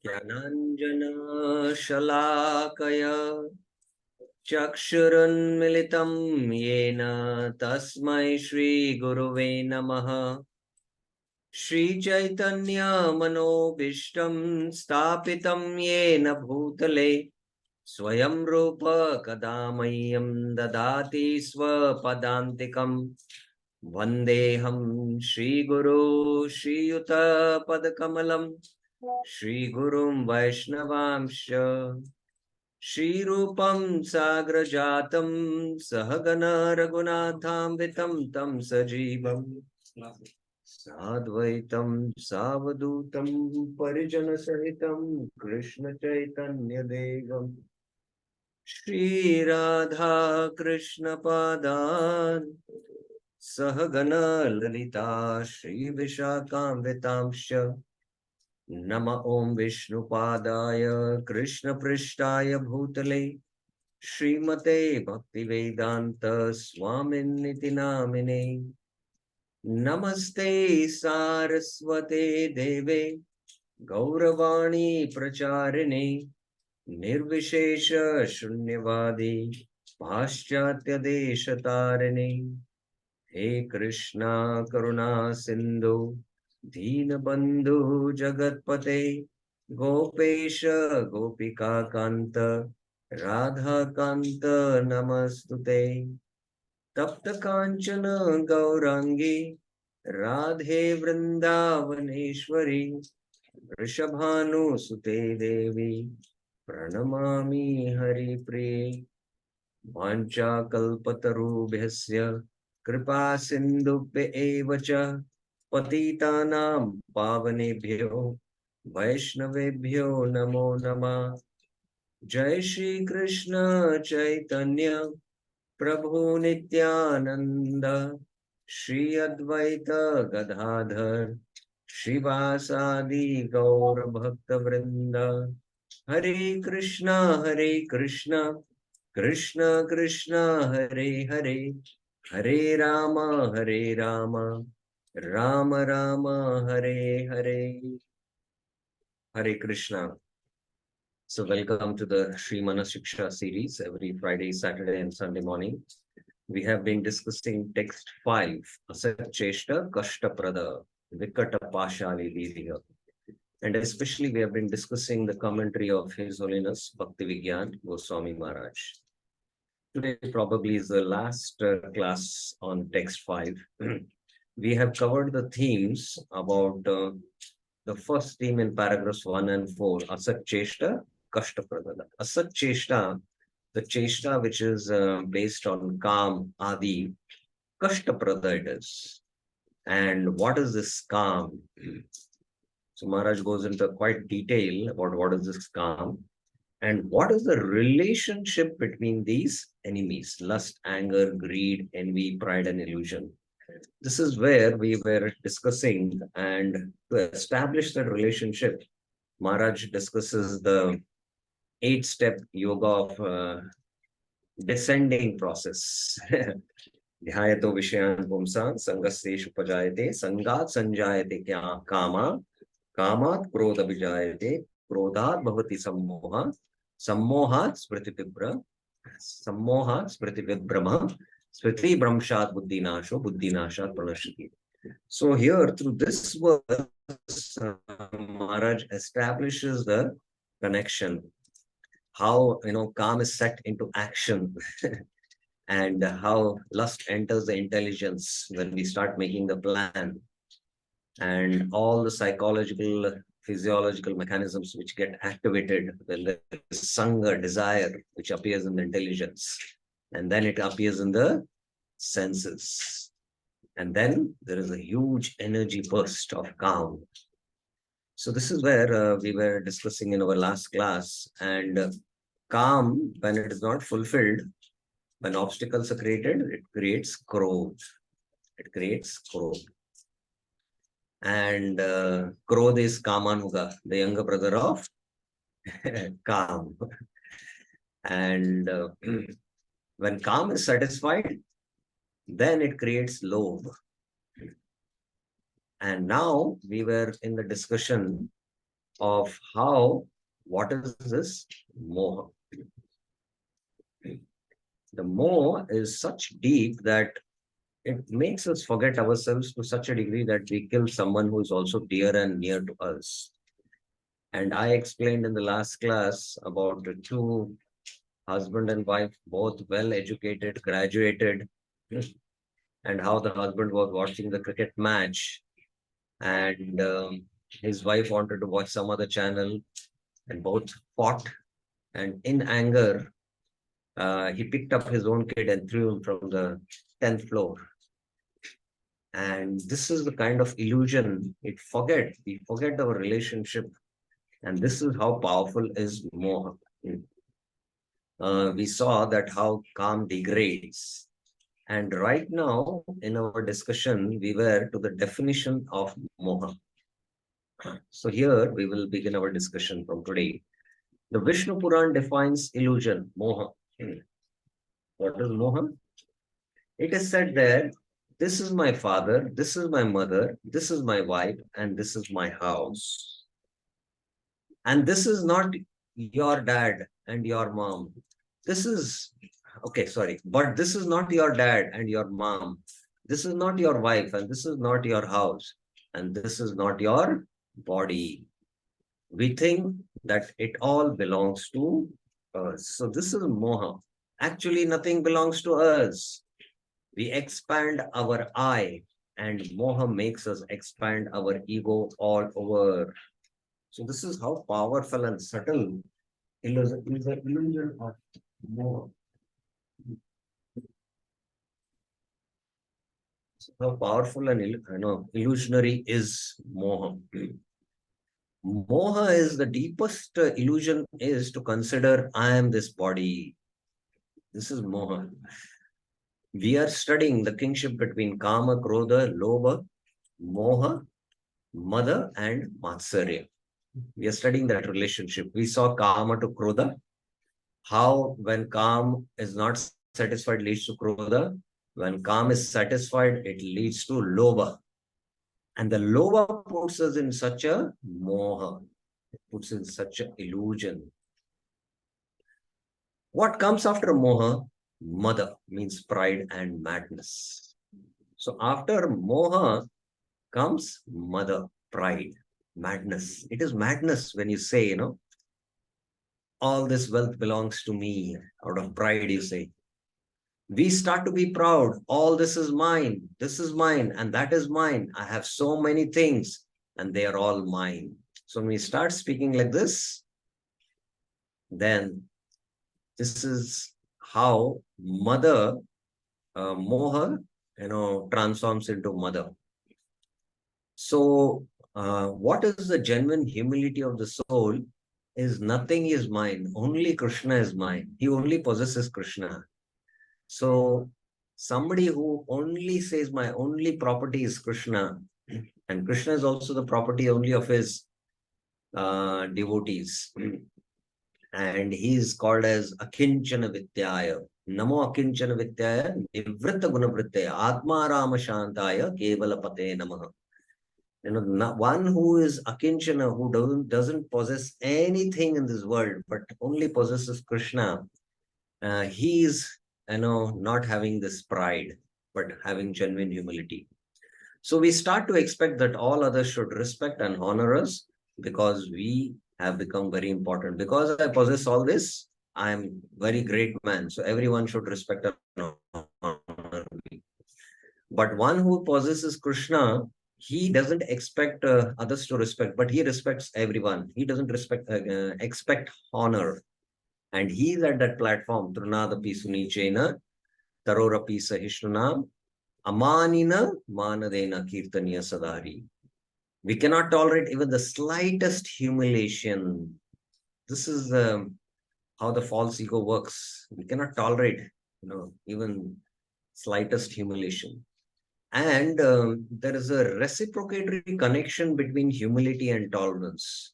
ज्ञानाञ्जनशलाकया चक्षुरुन्मिलितं येन तस्मै श्रीगुरुवे नमः। श्रीचैतन्यमनोभीष्टं स्थापितं येन भूतले स्वयं रूप कदा मह्यं ददाति स्वपदान्तिकम्। वन्देऽहं श्रीगुरो श्रीयुतपदकमलं श्रीगुरुं वैष्णवांश्च श्रीरूपं साग्रजातं सहगण रघुनाथान्वितं तं सजीवम् साद्वैतं सावधूतं परिजनसहितं कृष्णचैतन्यदेवम् श्रीराधा कृष्णपादान् सहगण ललिता श्रीविशाखान्वितांश्च नम ॐ विष्णुपादाय कृष्णपृष्ठाय भूतले श्रीमते भक्तिवेदान्त स्वामिन्निति नामिने। नमस्ते सारस्वते देवे गौरवाणी प्रचारिणे निर्विशेष शून्यवादी पाश्चात्य देशतारिणे। हे कृष्णा करुणा सिंधु दीनबंधु जगतपते गोपेश गोपिका कांत राधा कांत नमस्तुते। तप्त कांचन गौरांगी राधे वृंदावनेश्वरी वृषभानुसुते देवी प्रणमामि हरिप्रिये। वाञ्छाकल्पतरुभ्यस्य कृपा सिन्धुभ्य एव च पतितानां पावनेभ्यो वैष्णवेभ्यो नमो नमः। जय श्री कृष्ण चैतन्य प्रभु नित्यानंद श्री अद्वैत गदाधर श्रीवासादि गौर भक्त वृंद। हरे Krishna Krishna Krishna Hare Hare Hare Ram Ram Ram Hare Hare. Hare Krishna. So welcome to the Sri Manah Siksha series every Friday, Saturday and Sunday morning. We have been discussing text 5, Asacheshta Kashtaprada Vikata Pashali Diriya. And especially we have been discussing the commentary of His Holiness Bhakti Vigyan Goswami Maharaj. Today probably is the last class on text 5. We have covered the themes about the first theme in paragraphs 1 and 4, Asat Cheshta, Kashta Pradana. Asat Cheshta, the Cheshta which is based on Kam, Adi, Kashta Prada it is. And what is this Kam? So Maharaj goes into quite detail about what is this Kam and what is the relationship between these enemies, lust, anger, greed, envy, pride, and illusion. This is where we were discussing, and to establish that relationship, Maharaj discusses the 8-step yoga of descending process. Dhyayato Vishayan Pumsan Sangaseshu Pajayate Sangat Sanjayate Kama Kamat Krodha Vijayate Krodhat Bhavati Sammoha Sammohat Smriti Vibrama Smriti Brahmshat Buddhi Nashat Pranashati. So here through this verse, Maharaj establishes the connection, how calm is set into action and how lust enters the intelligence when we start making the plan, and all the psychological physiological mechanisms which get activated when there is sangha, desire, which appears in the intelligence, and then it appears in the senses, and then there is a huge energy burst of calm. So this is where we were discussing in our last class, and calm, when it is not fulfilled, when obstacles are created, it creates krodh. It creates krodh. And krodh is Kamanuga, the younger brother of Kam. And when Kam is satisfied, then it creates lobh. And now we were in the discussion of how, what is this? Moha. The moha is such deep that it makes us forget ourselves to such a degree that we kill someone who is also dear and near to us. And I explained in the last class about the two husband and wife, both well educated, graduated, and how the husband was watching the cricket match, and his wife wanted to watch some other channel, and both fought. And in anger, he picked up his own kid and threw him from the 10th floor. And this is the kind of illusion we forget our relationship. And this is how powerful is moha. We saw that how calm degrades. And right now, in our discussion, we were to the definition of moha. So here we will begin our discussion from today. The Vishnu Puran defines illusion, moha. What is moha? It is said there, this is my father, this is my mother, this is my wife, and this is my house. And this is not your dad and your mom. This is, okay, sorry, but this is not your dad and your mom. This is not your wife, and this is not your house, and this is not your body. We think that it all belongs to us. So this is moha. Actually, nothing belongs to us. We expand our I, and moha makes us expand our ego all over. So this is how powerful and subtle is the illusion of moha. So how powerful and illusionary is moha. Moha is the deepest illusion is to consider I am this body. This is moha. We are studying the kingship between Kama, Krodha, Lobha, Moha, Mada, and Matsarya. We are studying that relationship. We saw Kama to Krodha, how when Kam is not satisfied leads to Krodha. When Kam is satisfied, it leads to Lobha. And the Lobha puts us in such a Moha. It puts in such an illusion. What comes after Moha? Mada means pride and madness. So after Moha comes Mada, pride, madness. It is madness when you say, all this wealth belongs to me. Out of pride, you say. We start to be proud. All this is mine. This is mine. And that is mine. I have so many things and they are all mine. So when we start speaking like this, then this is how mother, moha, transforms into mother. So what is the genuine humility of the soul is nothing is mine. Only Krishna is mine. He only possesses Krishna. So somebody who only says my only property is Krishna, and Krishna is also the property only of his devotees. And he is called as Akinchana Vidyaya. Namo Akinchana Vidyaya, Nivritta Gunavrittaya, Atma Rama Shantaya, Kevala Pate Namaha. One who is Akinchana, who doesn't possess anything in this world, but only possesses Krishna, he is, not having this pride, but having genuine humility. So we start to expect that all others should respect and honor us because we have become very important. Because I possess all this, I am very great man. So everyone should respect and honor me. But one who possesses Krishna, he doesn't expect others to respect, but he respects everyone. He doesn't expect honor. And he is at that platform, Trunadapi Sunichena, Tarorapi Sahishnunam, Amanina Manadena Kirtaniya Sadari. We cannot tolerate even the slightest humiliation. This is how the false ego works. We cannot tolerate, even slightest humiliation. And there is a reciprocatory connection between humility and tolerance.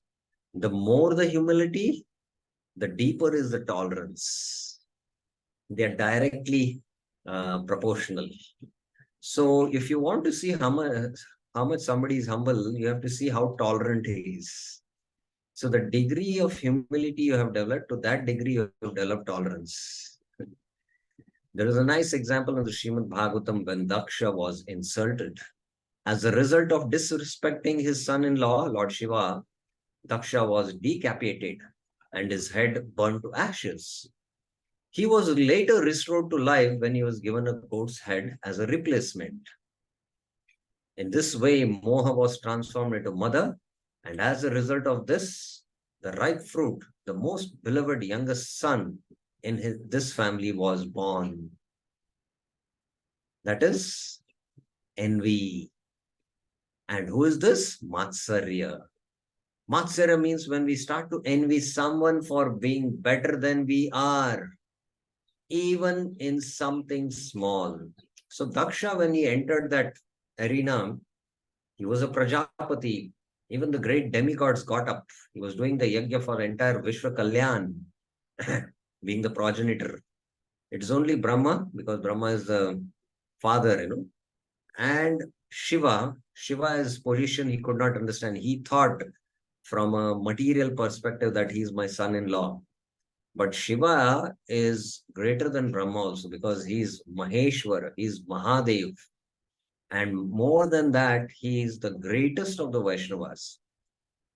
The more the humility, the deeper is the tolerance. They are directly proportional. So if you want to see how much somebody is humble, you have to see how tolerant he is. So the degree of humility you have developed, to that degree you have developed tolerance. There is a nice example in the Srimad Bhagavatam when Daksha was insulted. As a result of disrespecting his son-in-law, Lord Shiva, Daksha was decapitated and his head burned to ashes. He was later restored to life when he was given a goat's head as a replacement. In this way, Moha was transformed into mother, and as a result of this, the ripe fruit, the most beloved youngest son in this family was born. That is envy. And who is this? Matsarya. Matsarya means when we start to envy someone for being better than we are, even in something small. So Daksha, when he entered that arena, he was a Prajapati. Even the great demigods got up. He was doing the yajna for entire Vishwa Kalyan, being the progenitor. It is only Brahma, because Brahma is the father, and Shiva's position he could not understand. He thought from a material perspective that he is my son-in-law. But Shiva is greater than Brahma also, because he is Maheshwar, he is Mahadev. And more than that, he is the greatest of the Vaishnavas.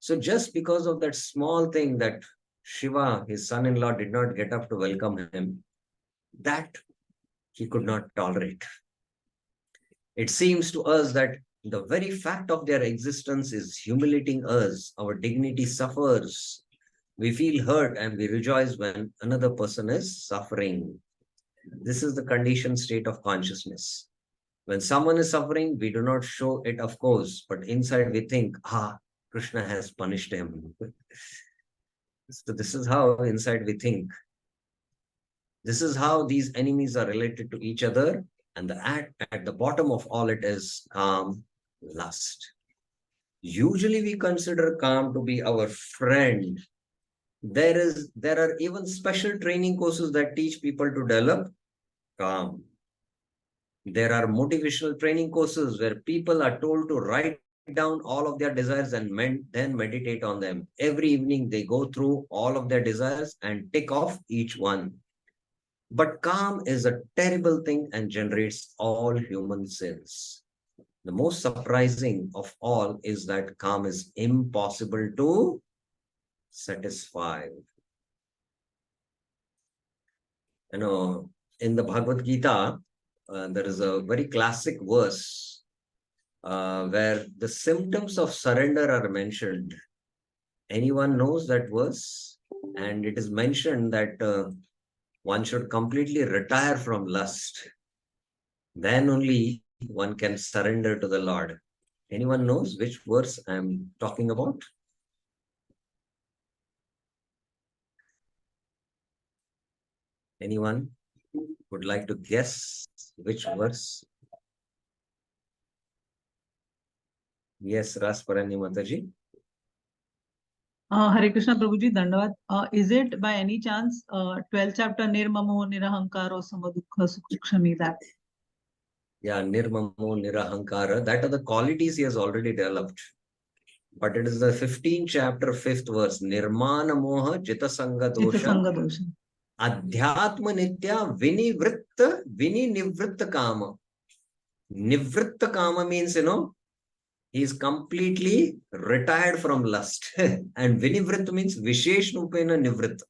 So just because of that small thing that Shiva, his son-in-law, did not get up to welcome him, that he could not tolerate. It seems to us that the very fact of their existence is humiliating us. Our dignity suffers. We feel hurt and we rejoice when another person is suffering. This is the conditioned state of consciousness. When someone is suffering, we do not show it, of course, but inside we think, Krishna has punished him. So this is how inside we think. This is how these enemies are related to each other. And at the bottom of all it is calm, lust. Usually we consider calm to be our friend. There are even special training courses that teach people to develop calm. There are motivational training courses where people are told to write down all of their desires and then meditate on them. Every evening they go through all of their desires and tick off each one. But calm is a terrible thing and generates all human sins. The most surprising of all is that calm is impossible to satisfy. In the Bhagavad Gita, there is a very classic verse where the symptoms of surrender are mentioned. Anyone knows that verse? And it is mentioned that one should completely retire from lust. Then only one can surrender to the Lord. Anyone knows which verse I'm talking about? Anyone would like to guess which verse? Yes, Rasparani Mataji. Hare Krishna Prabhuji, Dandavad. Is it by any chance 12th chapter Nirmamo Nirahankaro Samadukha Sukshami, that? Yeah, Nirmamo Nirahankara. That are the qualities he has already developed. But it is the 15th chapter, 5th verse. Nirmana Moha Jitasanga Dosha. Adhyatma Nitya Vinivritta Kama. Nivritta Kama means, he is completely retired from lust. And Vinivritta means Vishesh Nupena Nivritta.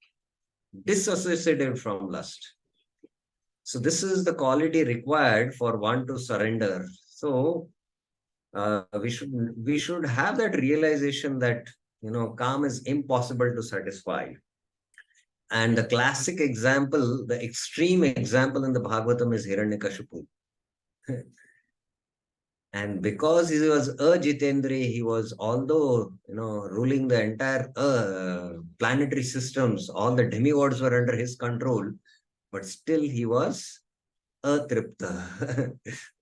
Disassociated from lust. So this is the quality required for one to surrender. So we should have that realization that calm is impossible to satisfy. And the classic example, the extreme example in the Bhagavatam is Hiranyakashipu. And because he was a Jitendri, he was, although ruling the entire planetary systems, all the demigods were under his control, but still he was atripta.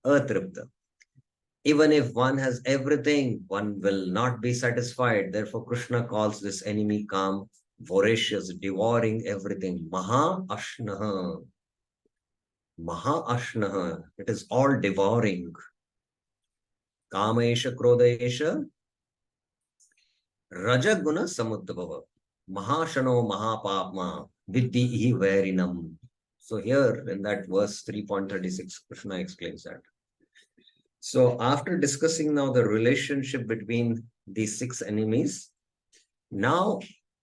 Atripta. Even if one has everything, one will not be satisfied. Therefore, Krishna calls this enemy calm, voracious, devouring everything. Maha Ashnaha. Maha Ashnaha. It is all devouring. Kamesha, Krodesha, Rajaguna Samudbhava, Mahashano Mahapapma, Vidhi Varinam. So here in that verse 3.36, Krishna explains that. So after discussing now the relationship between these six enemies, now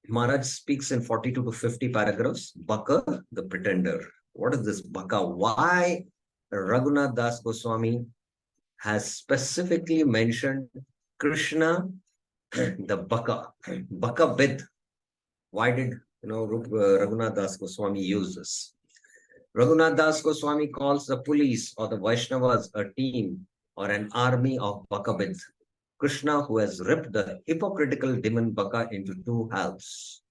Maharaj speaks in 42 to 50 paragraphs, Baka, the pretender. What is this Baka? Why Raghunath Das Goswami has specifically mentioned Krishna, the Baka, Baka Bid. Why did Raghunath Das Goswami use this? Raghunath Das Goswami calls the police or the Vaishnavas a team or an army of Bakabid. Krishna, who has ripped the hypocritical demon Baka into two halves.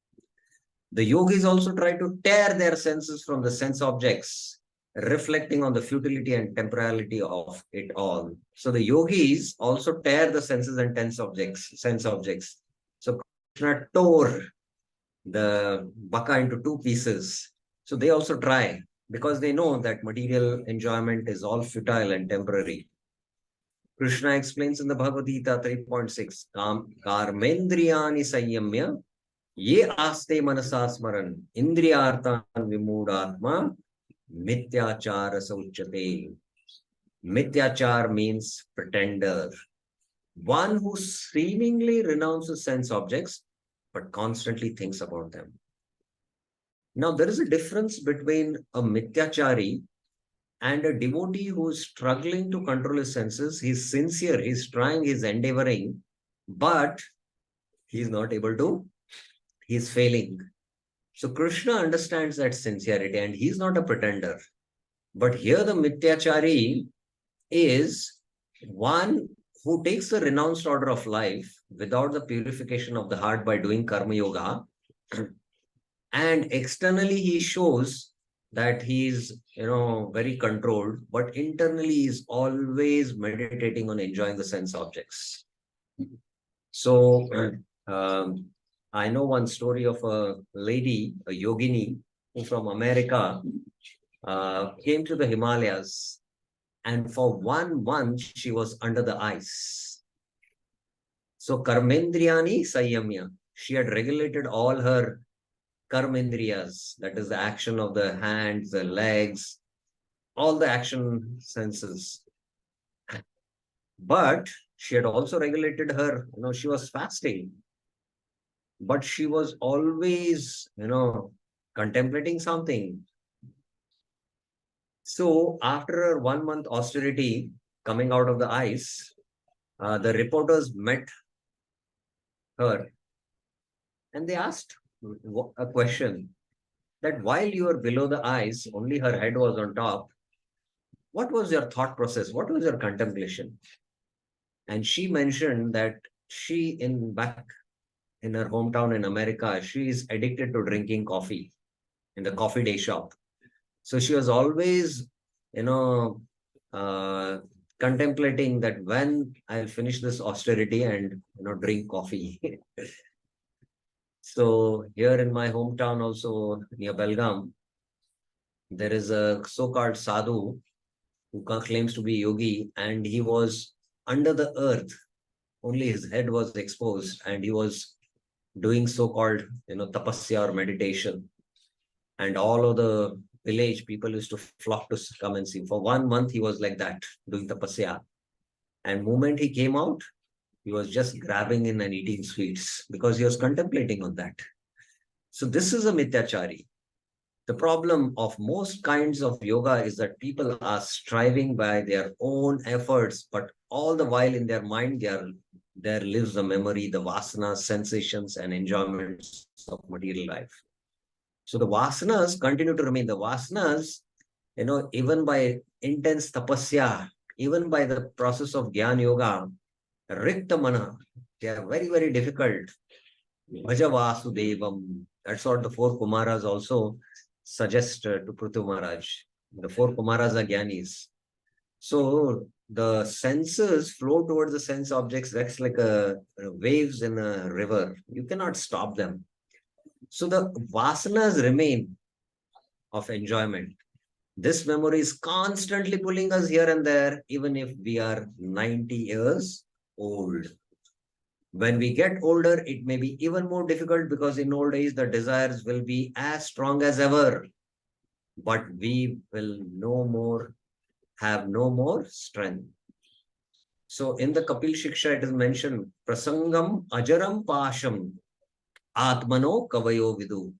The yogis also try to tear their senses from the sense objects, reflecting on the futility and temporality of it all. So the yogis also tear the senses and sense objects. So Krishna tore the Baka into two pieces. So they also try because they know that material enjoyment is all futile and temporary. Krishna explains in the Bhagavad Gita 3.6, Karmendriyani Sanyamya, Ye Aste Manasasmaran, Indriyartan Vimudatma, Mityachara Sauchate. Mityachar means pretender, one who seemingly renounces sense objects but constantly thinks about them. Now, there is a difference between a Mityachari and a devotee who is struggling to control his senses. He's sincere, he's trying, he's endeavoring, but he's not able to, he's failing. So Krishna understands that sincerity and he's not a pretender. But here the Mityachari is one who takes the renounced order of life without the purification of the heart by doing karma yoga. And externally he shows that he is very controlled, but internally he is always meditating on enjoying the sense objects. So I know one story of a lady, a yogini, who from America came to the Himalayas, and for 1 month she was under the ice. So Karmendriyani Sanyamya, she had regulated all her karmendriyas, that is the action of the hands, the legs, all the action senses. But she had also regulated her, she was fasting. But she was always, contemplating something. So after her 1 month austerity coming out of the ice, the reporters met her and they asked a question that while you were below the ice, only her head was on top. What was your thought process? What was your contemplation? And she mentioned that she back in her hometown in America, she is addicted to drinking coffee in the coffee day shop. So she was always, contemplating that when I'll finish this austerity and, drink coffee. So here in my hometown also near Belgaum, there is a so-called sadhu who claims to be yogi, and he was under the earth. Only his head was exposed and he was doing so-called, tapasya or meditation. And all of the village people used to flock to come and see. For 1 month, he was like that, doing tapasya. And moment he came out, he was just grabbing in and eating sweets because he was contemplating on that. So this is a mityachari. The problem of most kinds of yoga is that people are striving by their own efforts, but all the while in their mind, there lives the memory, the vasanas, sensations, and enjoyments of material life. So the vasanas continue to remain. The vasanas, even by intense tapasya, even by the process of Gyan Yoga, Rikta Manah, they are very, very difficult. Bhaja Vasudevam. That's what the four Kumaras also suggest to Prithu Maharaj. The four Kumaras are Gyanis. So the senses flow towards the sense objects. That's like waves in a river. You cannot stop them. So the vasanas remain of enjoyment. This memory is constantly pulling us here and there, even if we are 90 years old. When we get older, it may be even more difficult because in old age, the desires will be as strong as ever, but we will have no more strength. So in the Kapil Shiksha, it is mentioned, Prasangam ajaram pasham atmano kavayo vidu.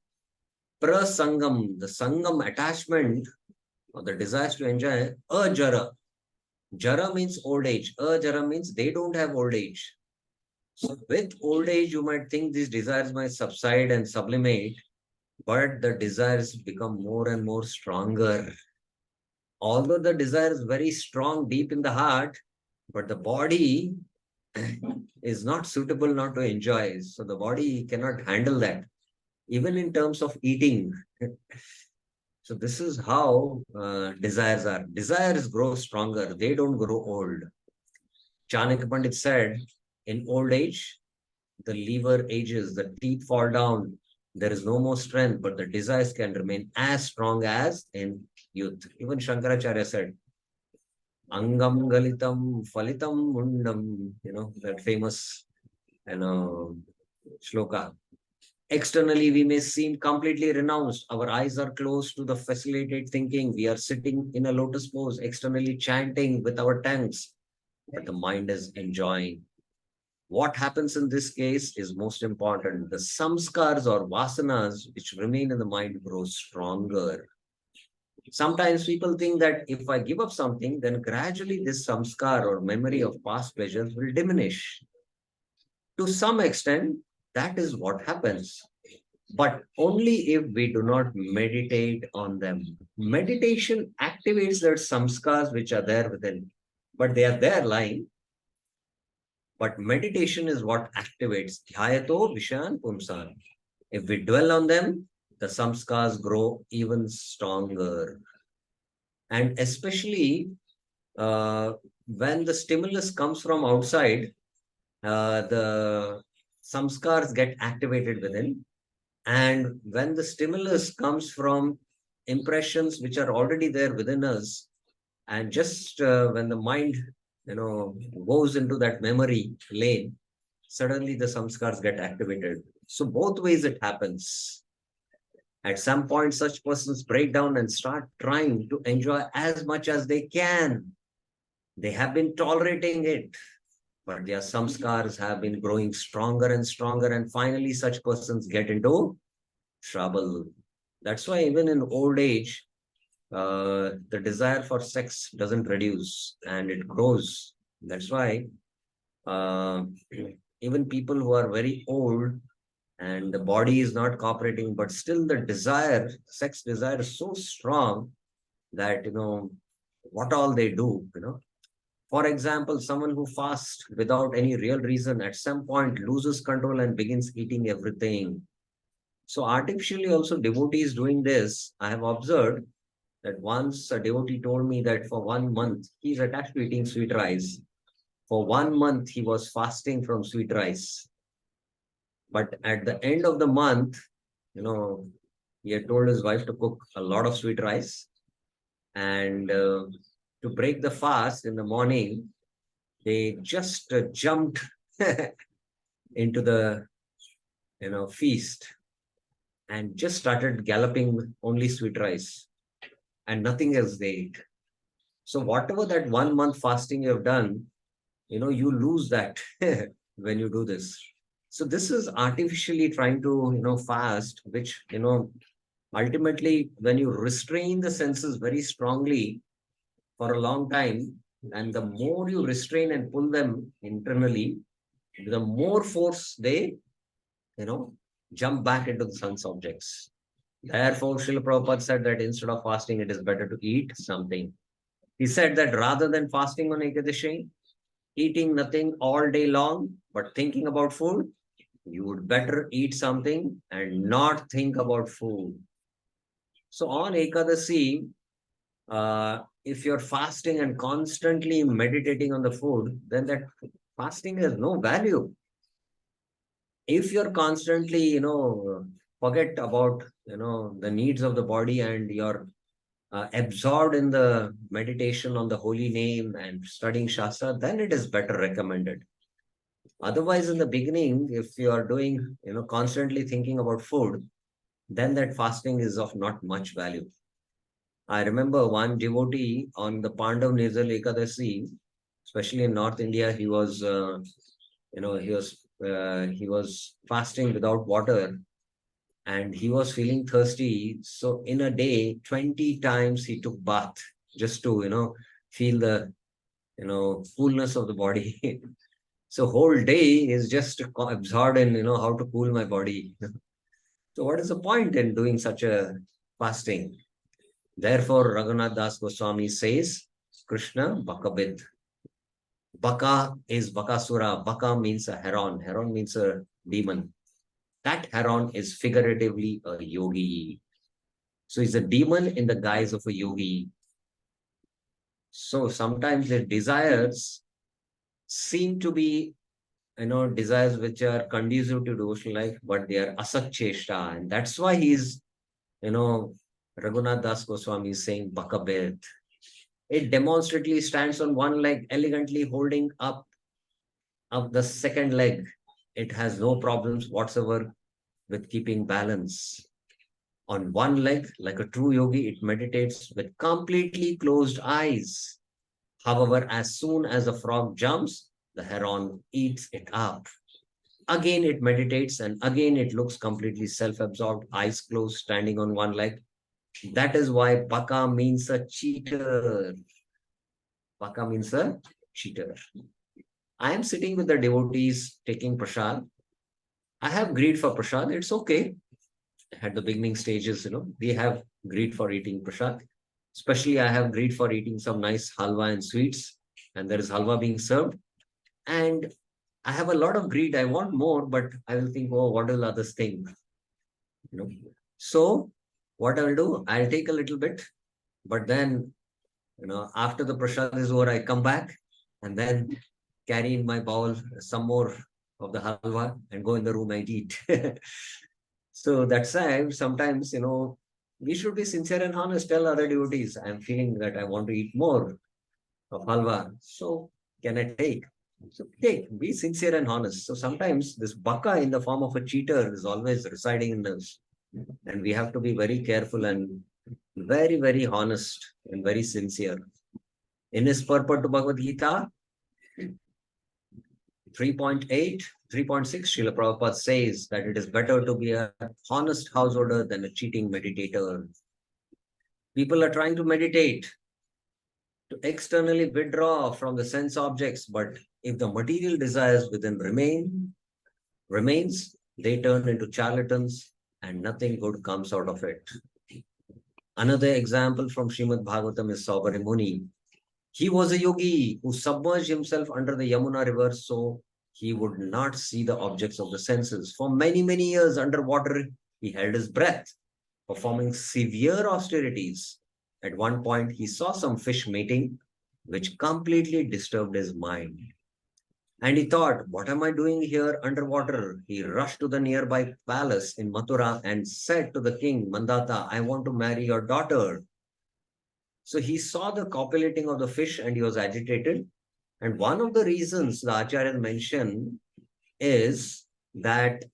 Prasangam, the sangam attachment or the desires to enjoy, ajara. Jara means old age. Ajara means they don't have old age. So with old age, you might think these desires might subside and sublimate, but the desires become more and more stronger. Although the desire is very strong deep in the heart, but the body is not suitable not to enjoy. So the body cannot handle that, even in terms of eating. So this is how desires are. Desires grow stronger. They don't grow old. Chanakya Pandit said, in old age, the liver ages, the teeth fall down, there is no more strength, but the desires can remain as strong as in youth. Even Shankaracharya said, Angam Galitam Falitam Mundam, that famous shloka. Externally, we may seem completely renounced. Our eyes are closed to the facilitated thinking. We are sitting in a lotus pose, externally chanting with our tongues, but the mind is enjoying. What happens in this case is most important. The samskars or vasanas which remain in the mind grow stronger. Sometimes people think that if I give up something, then gradually this samskar or memory of past pleasures will diminish. To some extent, that is what happens, but only if we do not meditate on them. Meditation activates that samskars which are there within, but they are there lying. But meditation is what activates dhyato vishan pumsan. If we dwell on them, the samskars grow even stronger. And especially when the stimulus comes from outside, the samskars get activated within. And when the stimulus comes from impressions which are already there within us, and just when the mind, goes into that memory lane, suddenly the samskars get activated. So both ways it happens. At some point, such persons break down and start trying to enjoy as much as they can. They have been tolerating it, but their samskars have been growing stronger and stronger, and finally such persons get into trouble. That's why even in old age, the desire for sex doesn't reduce and it grows. That's why uh, even people who are very old and the body is not cooperating, but still the desire, sex desire is so strong that, what all they do. For example, someone who fasts without any real reason at some point loses control and begins eating everything. So artificially also devotees doing this, I have observed that once a devotee told me that for 1 month, he's attached to eating sweet rice. For 1 month, he was fasting from sweet rice. But at the end of the month, he had told his wife to cook a lot of sweet rice. And to break the fast in the morning, they just jumped into the, feast and just started galloping only sweet rice and nothing else they ate. So whatever that 1 month fasting you have done, you lose that when you do this. So this is artificially trying to, fast, which, ultimately when you restrain the senses very strongly for a long time, and the more you restrain and pull them internally, the more force they, jump back into the sun's objects. Therefore, Srila Prabhupada said that instead of fasting, it is better to eat something. He said that rather than fasting on Ekadashi, eating nothing all day long, but thinking about food, you would better eat something and not think about food. So on Ekadasi, if you're fasting and constantly meditating on the food, then that fasting has no value. If you're constantly, forget about, the needs of the body and you're absorbed in the meditation on the holy name and studying Shastra, then it is better recommended. Otherwise, in the beginning, if you are doing, constantly thinking about food, then that fasting is of not much value. I remember one devotee on the Pandav Nizal Ekadasi, especially in North India, he was fasting without water and he was feeling thirsty. So in a day, 20 times he took bath just to, feel the, coolness of the body. So whole day is just absorbed in, how to cool my body. So what is the point in doing such a fasting? Therefore, Raghunath Das Goswami says, Krishna Bakabid. Baka is Bakasura. Baka means a heron. Heron means a demon. That heron is figuratively a yogi. So he's a demon in the guise of a yogi. So sometimes the desires seem to be, desires which are conducive to devotional life, but they are asakcheshta. And that's why he's, Raghunath Das Goswami is saying Bakabed. It demonstratively stands on one leg, elegantly holding up the second leg. It has no problems whatsoever with keeping balance. On one leg, like a true yogi, it meditates with completely closed eyes. However, as soon as a frog jumps, the heron eats it up. Again, it meditates and again it looks completely self absorbed, eyes closed, standing on one leg. That is why Baka means a cheater. Baka means a cheater. I am sitting with the devotees taking prasad. I have greed for prasad. It's okay. At the beginning stages, we have greed for eating prasad. Especially, I have greed for eating some nice halwa and sweets. And there is halwa being served. And I have a lot of greed. I want more, but I will think, oh, what will others think? You know. So, what I will do, I'll take a little bit, but then, after the prasad is over, I come back and then carry in my bowl some more of the halwa and go in the room and eat. So that's why sometimes, we should be sincere and honest, tell other devotees, I'm feeling that I want to eat more of halwa. So can I take? So take, be sincere and honest. So sometimes this baka in the form of a cheater is always residing in us. And we have to be very careful and very, very honest and very sincere. In his purport to Bhagavad Gita, 3.8, 3.6, Srila Prabhupada says that it is better to be a honest householder than a cheating meditator. People are trying to meditate, to externally withdraw from the sense objects, but if the material desires within remains, they turn into charlatans and nothing good comes out of it. Another example from Srimad Bhagavatam is Saubari Muni. He was a yogi who submerged himself under the Yamuna river so he would not see the objects of the senses. For many, many years underwater, he held his breath, performing severe austerities. At one point, he saw some fish mating, which completely disturbed his mind. And he thought, what am I doing here underwater? He rushed to the nearby palace in Mathura and said to the king, Mandata, I want to marry your daughter. So he saw the copulating of the fish and he was agitated. And one of the reasons the Acharya mentioned is that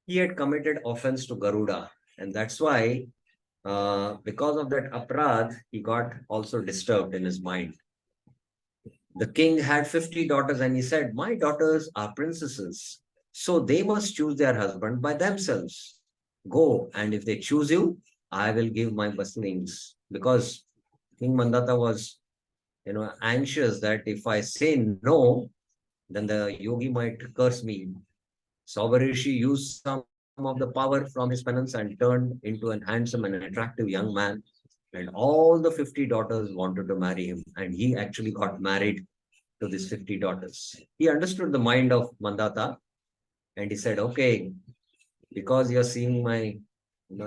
he had committed offense to Garuda. And that's why, because of that aprad, he got also disturbed in his mind. The king had 50 daughters and he said, my daughters are princesses. So they must choose their husband by themselves. Go, and if they choose you, I will give my blessings. Because King Mandata was, anxious that if I say no, then the yogi might curse me. Saubarishi used some of the power from his penance and turned into an handsome and attractive young man. And all the 50 daughters wanted to marry him. And he actually got married to these 50 daughters. He understood the mind of Mandata and he said, okay, because you're seeing my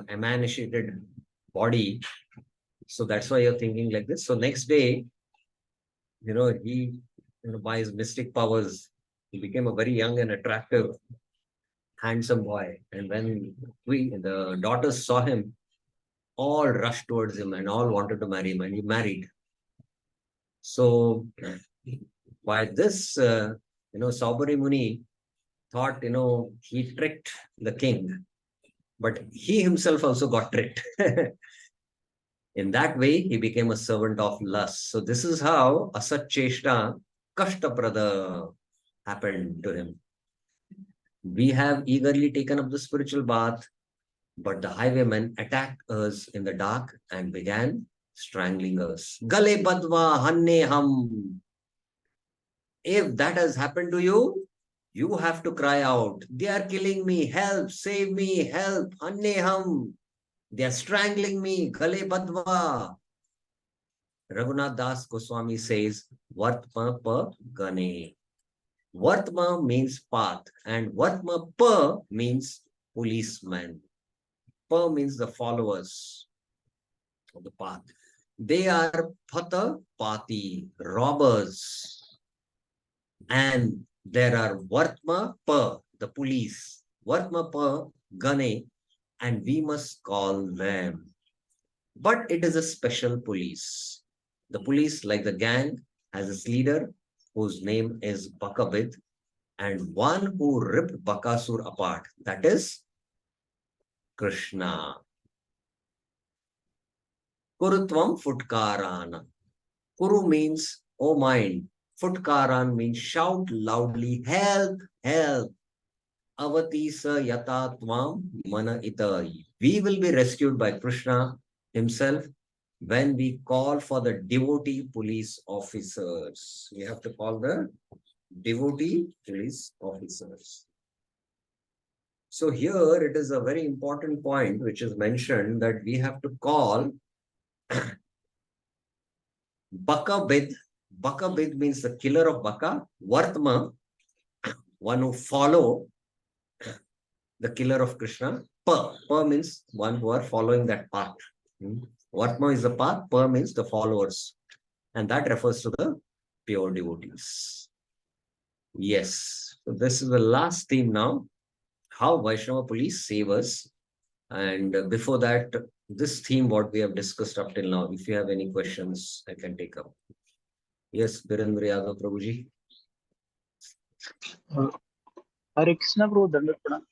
emancipated body, so that's why you're thinking like this. So next day, he, by his mystic powers, he became a very young and attractive, handsome boy. And when the daughters saw him, all rushed towards him and all wanted to marry him, and he married. So by this, Saubari Muni thought, he tricked the king, but he himself also got tricked. In that way, he became a servant of lust. So this is how Asat Cheshta Kashtaprada happened to him. We have eagerly taken up the spiritual bath, but the highwaymen attacked us in the dark and began strangling us. Gale badwa hanne ham. If that has happened to you, you have to cry out. They are killing me. Help, save me, help. Hanne ham. They are strangling me. Gale badwa. Raghunath Das Goswami says, Vartma pa gane. Vartma means path, and Vartma pa means policeman. Pa means the followers of the path. They are Phata Pati, robbers. And there are Vartma Pa, the police. Vartma Pa Gane, and we must call them. But it is a special police. The police, like the gang, has its leader whose name is Bakabid, and one who ripped Bakasur apart, that is Krishna. Kurutvam Futkarana. Kuru means, oh mind. Futkaran means shout loudly, help, help. Avatisa yata tvam mana ita. We will be rescued by Krishna himself when we call for the devotee police officers. We have to call the devotee police officers. So here it is a very important point which is mentioned that we have to call Baka Bid. Baka Bid means the killer of Baka. Vartma, one who follow the killer of Krishna. Pa. Pa means one who are following that path. Vartma is the path. Pa means the followers. And that refers to the pure devotees. Yes. So this is the last theme now. How Vaishnava police save us. And before that, this theme, what we have discussed up till now, if you have any questions, I can take up. Yes, Birendra Yadav Prabhuji. Hare Krishna, Prabhu, Dandat Pranam.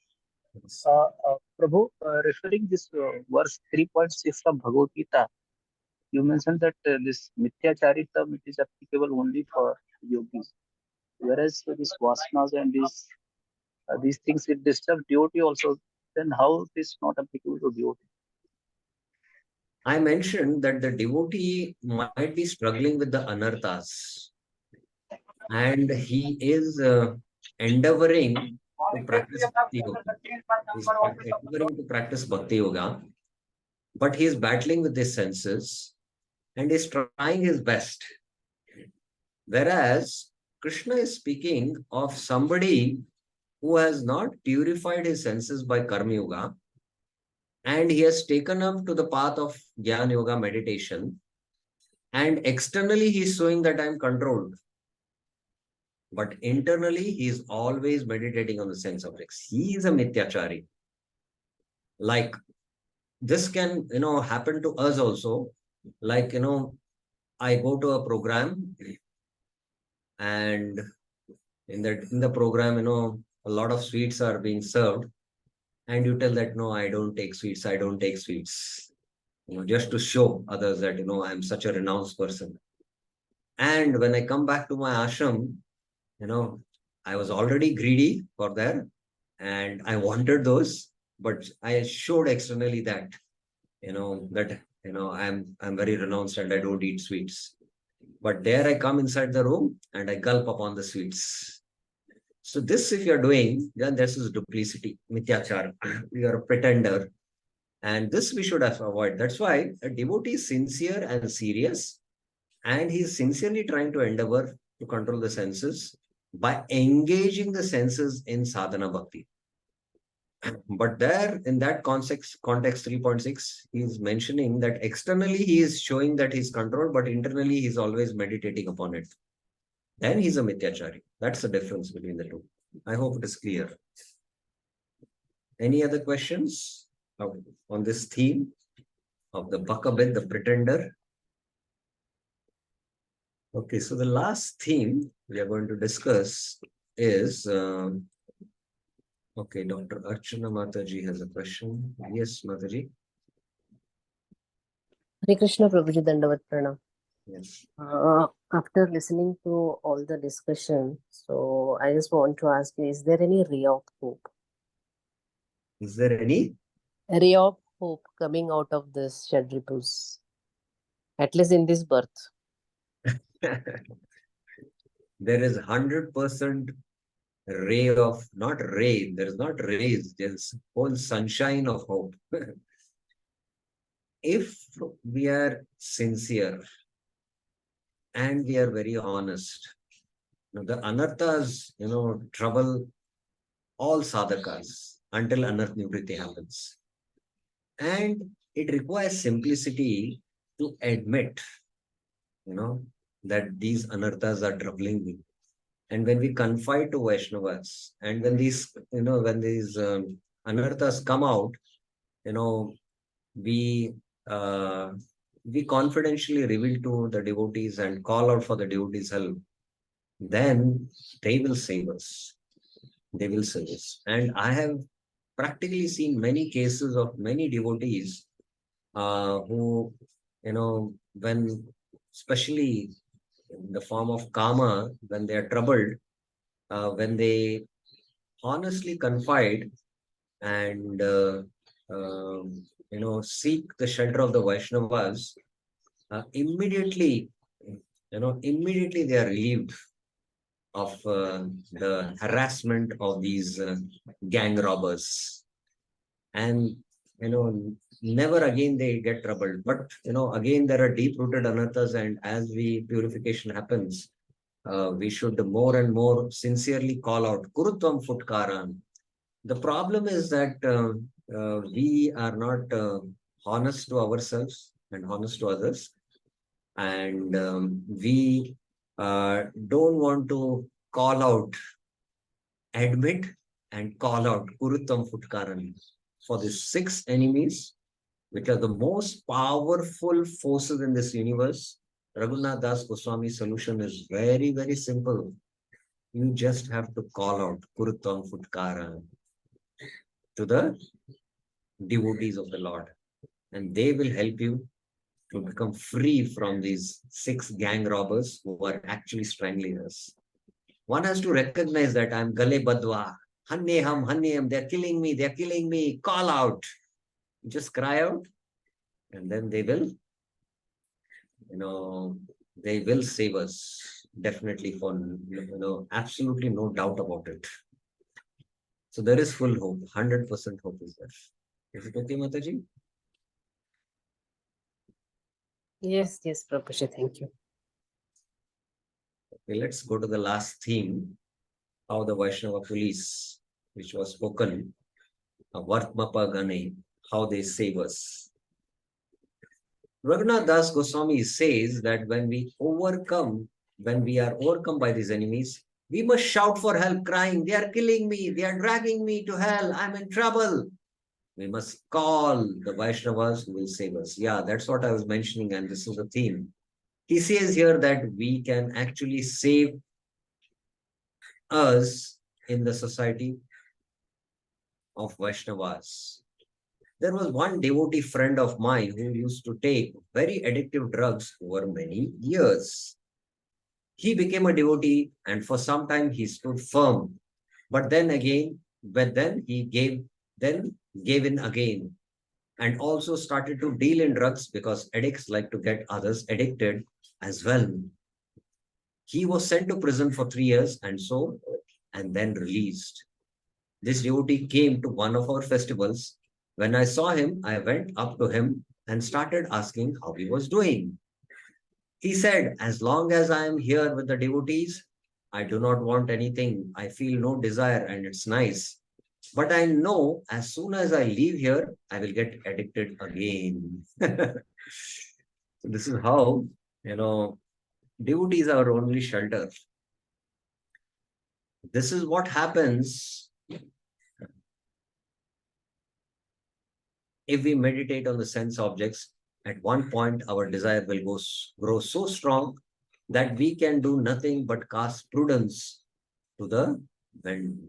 Prabhu, referring this verse 3.6 of Bhagavad Gita, you mentioned that this Mithyacharitam, it is applicable only for yogis, whereas this vasanas and these things, it disturb devotee also. Then how it is not applicable to devotee? I mentioned that the devotee might be struggling with the anarthas, and he is endeavoring to practice bhakti yoga. He's endeavoring to practice bhakti yoga, but he is battling with his senses and is trying his best. Whereas Krishna is speaking of somebody who has not purified his senses by karma yoga, and he has taken up to the path of Jnana Yoga meditation, and externally he is showing that I am controlled. But internally, he is always meditating on the sense objects. He is a Mithyachari. Like this can, happen to us also. Like, I go to a program and in the program, a lot of sweets are being served. And you tell that, no, I don't take sweets. I don't take sweets. Just to show others that, I'm such a renounced person. And when I come back to my ashram, I was already greedy for that and I wanted those, but I showed externally that, I'm very renounced and I don't eat sweets. But there I come inside the room and I gulp upon the sweets. So this, if you're doing, then this is duplicity, mithyachara. You are a pretender. And this we should avoid. That's why a devotee is sincere and serious, and he is sincerely trying to endeavor to control the senses by engaging the senses in sadhana bhakti. But there, in that context 3.6, he is mentioning that externally he is showing that he's controlled, but internally he's always meditating upon it. Then he's a mithyachari. That's the difference between the two. I hope it is clear. Any other questions on this theme of the Bakabid, the pretender? Okay, so the last theme we are going to discuss is, okay, Dr. Archana Mataji has a question. Yes, Mataji. Hare Krishna Prabhuji Dandavat Pranam. Yes. After listening to all the discussion, so I just want to ask you, is there any ray of hope? Is there any? A ray of hope coming out of this Shadripus, at least in this birth? There is 100% ray of, not ray, there is not rays, there's whole sunshine of hope. If we are sincere and we are very honest, the anarthas, trouble all sadhakas until anarth nivriti happens. And it requires simplicity to admit, that these anarthas are troubling me. And when we confide to Vaishnavas, and when these, anarthas come out, we uh, we confidentially reveal to the devotees and call out for the devotees' help, then they will save us. They will save us. And I have practically seen many cases of many devotees who, when, especially in the form of karma, when they are troubled, when they honestly confide and seek the shelter of the Vaishnavas, immediately they are relieved of the harassment of these gang robbers, and never again they get troubled. But again there are deep rooted anarthas, and as we purification happens, we should more and more sincerely call out Kurutvam Futkaran. The problem is that we are not honest to ourselves and honest to others, and we don't want to call out, admit, and call out Kuruttam Futkaran for the 6 enemies, which are the most powerful forces in this universe. Raghunath Das Goswami's solution is very, very simple. You just have to call out Kuruttam Futkaran to the devotees of the Lord, and they will help you to become free from these 6 gang robbers who are actually strangling us. One has to recognize that I'm Gale Badwa, Hanneham, they're killing me, call out. Just cry out, and then they will, they will save us, definitely, for, absolutely no doubt about it. So there is full hope, 100% hope is there. Is it okay, Mataji? Yes, Prabhuji, thank you. Okay, let's go to the last theme, how the Vaishnava police, which was spoken, Vartmapa Gane, how they save us. Raghunath Das Goswami says that when we are overcome by these enemies, we must shout for help, crying, they are killing me, they are dragging me to hell, I'm in trouble. We must call the Vaishnavas who will save us. Yeah, that's what I was mentioning, and this is the theme. He says here that we can actually save us in the society of Vaishnavas. There was one devotee friend of mine who used to take very addictive drugs over many years. He became a devotee, and for some time he stood firm. But then he gave in again, and also started to deal in drugs because addicts like to get others addicted as well. He was sent to prison for 3 years and then released. This devotee came to one of our festivals. When I saw him, I went up to him and started asking how he was doing. He said, as long as I am here with the devotees, I do not want anything. I feel no desire, and it's nice. But I know as soon as I leave here, I will get addicted again. So this is how, devotees are our only shelter. This is what happens if we meditate on the sense objects. At one point, our desire will grow so strong that we can do nothing but cast prudence to the wind.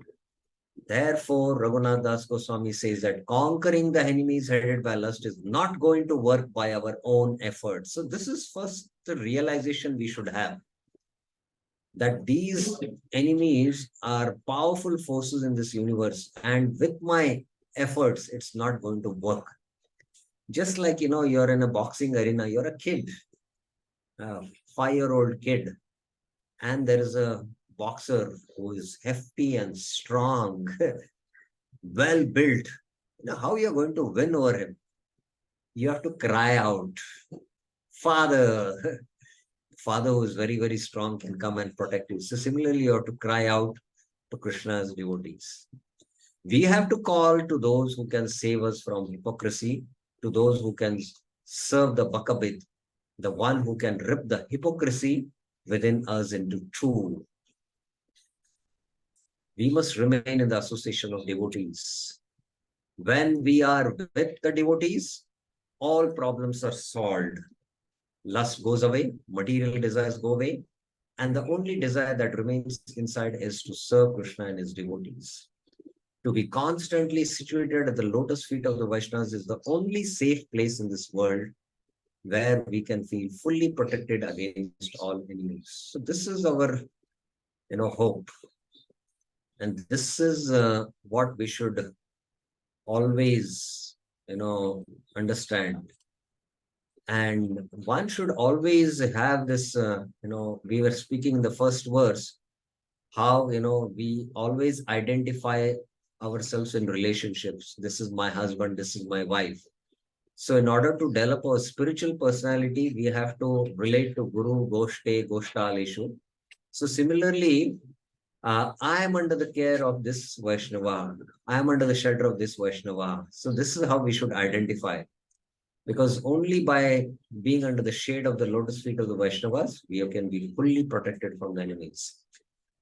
Therefore, Raghunath Das Goswami says that conquering the enemies headed by lust is not going to work by our own efforts. So this is first the realization we should have, that these enemies are powerful forces in this universe, and with my efforts, it's not going to work. Just like, you're in a boxing arena, you're a kid, a 5-year-old kid, and there is a boxer who is hefty and strong, well built. How you're going to win over him? You have to cry out, Father. Father who is very, very strong can come and protect you. So similarly, you have to cry out to Krishna's devotees. We have to call to those who can save us from hypocrisy, to those who can serve the Bakabid, the one who can rip the hypocrisy within us into two. We must remain in the association of devotees. When we are with the devotees, all problems are solved. Lust goes away, material desires go away, and the only desire that remains inside is to serve Krishna and his devotees. To be constantly situated at the lotus feet of the Vaishnavas is the only safe place in this world where we can feel fully protected against all enemies. So this is our, hope. And this is what we should always, understand. And one should always have this, we were speaking in the first verse, how, we always identify ourselves in relationships. This is my husband, this is my wife. So in order to develop a spiritual personality, we have to relate to Guru, Goshte, Goshtaleshu. So similarly, I am under the care of this Vaishnava. I am under the shelter of this Vaishnava. So this is how we should identify. Because only by being under the shade of the lotus feet of the Vaishnavas, we can be fully protected from the enemies.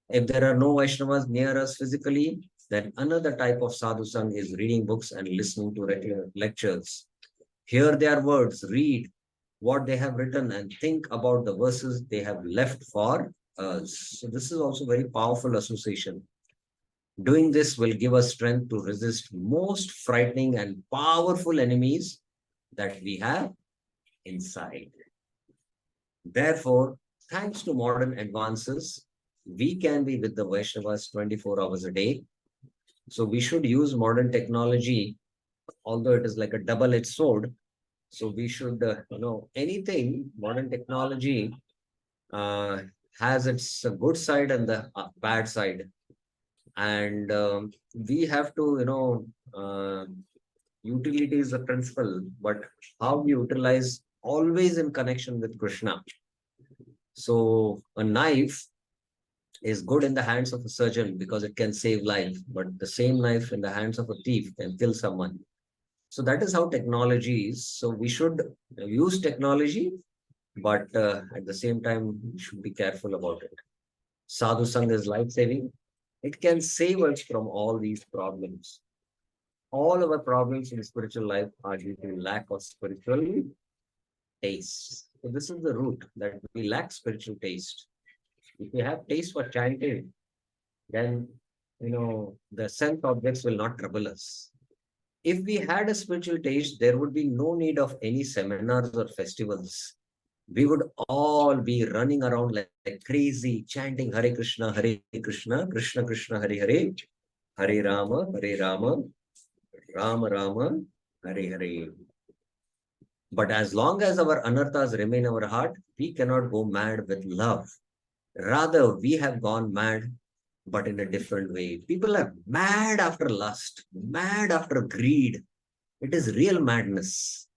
If there are no Vaishnavas near us physically, then another type of sadhu sang is reading books and listening to regular lectures. Hear their words, read what they have written, and think about the verses they have left for us. So this is also very powerful association. Doing this will give us strength to resist most frightening and powerful enemies that we have inside. Therefore, thanks to modern advances, we can be with the Vaishnavas 24 hours a day. So we should use modern technology, although it is like a double-edged sword. So we should, anything, modern technology has its good side and the bad side. And we have to, utility is the principle, but how we utilize always in connection with Krishna. So a knife is good in the hands of a surgeon because it can save life, but the same knife in the hands of a thief can kill someone. So that is how technology is. So we should use technology, but at the same time, we should be careful about it. Sadhu Sang is life-saving. It can save us from all these problems. All our problems in spiritual life are due to lack of spiritual taste. So this is the root, that we lack spiritual taste. If we have taste for chanting, then, the sense objects will not trouble us. If we had a spiritual taste, there would be no need of any seminars or festivals. We would all be running around like crazy, chanting Hare Krishna, Krishna Krishna, Hare Hare, Hare Rama, Rama Rama, Hare Hare. But as long as our anarthas remain in our heart, we cannot go mad with love. Rather, we have gone mad, but in a different way. People are mad after lust, mad after greed. It is real madness.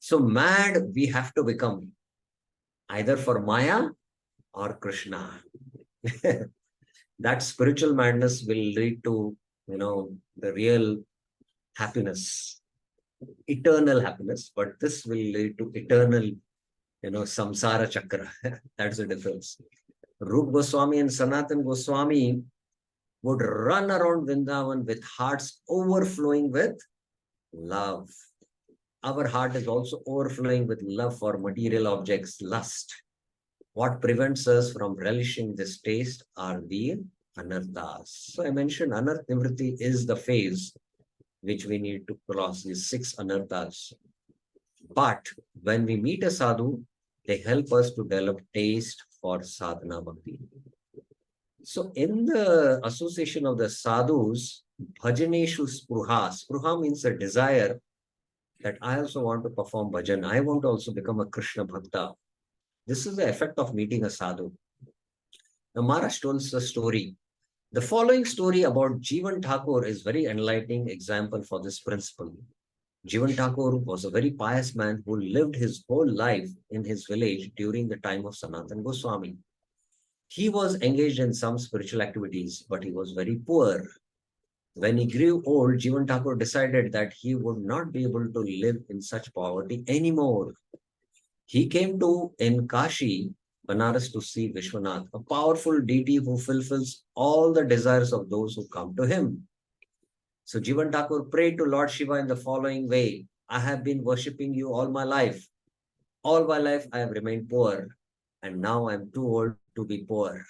So mad we have to become, either for Maya or Krishna. That spiritual madness will lead to, the real happiness, eternal happiness, but this will lead to eternal, samsara chakra. That's the difference. Rup Goswami and Sanatan Goswami would run around Vrindavan with hearts overflowing with love. Our heart is also overflowing with love for material objects, lust. What prevents us from relishing this taste are the anarthas. So I mentioned anarth nivritti is the phase which we need to cross, these 6 anarthas. But when we meet a sadhu, they help us to develop taste for sadhana bhakti. So in the association of the sadhus, bhajaneshu spruha. Spruha means a desire that I also want to perform bhajan. I want to also become a Krishna bhakta. This is the effect of meeting a sadhu. Now Maharaj told us a story. The following story about Jivan Thakur is very enlightening example for this principle. Jivan Thakur was a very pious man who lived his whole life in his village during the time of Sanatana Goswami. He was engaged in some spiritual activities, but he was very poor. When he grew old, Jivan Thakur decided that he would not be able to live in such poverty anymore. He came to in Kashi, Banaras, to see Vishwanath, a powerful deity who fulfills all the desires of those who come to him. So Jivan Thakur prayed to Lord Shiva in the following way: I have been worshipping you all my life. All my life I have remained poor, and now I am too old to be poor.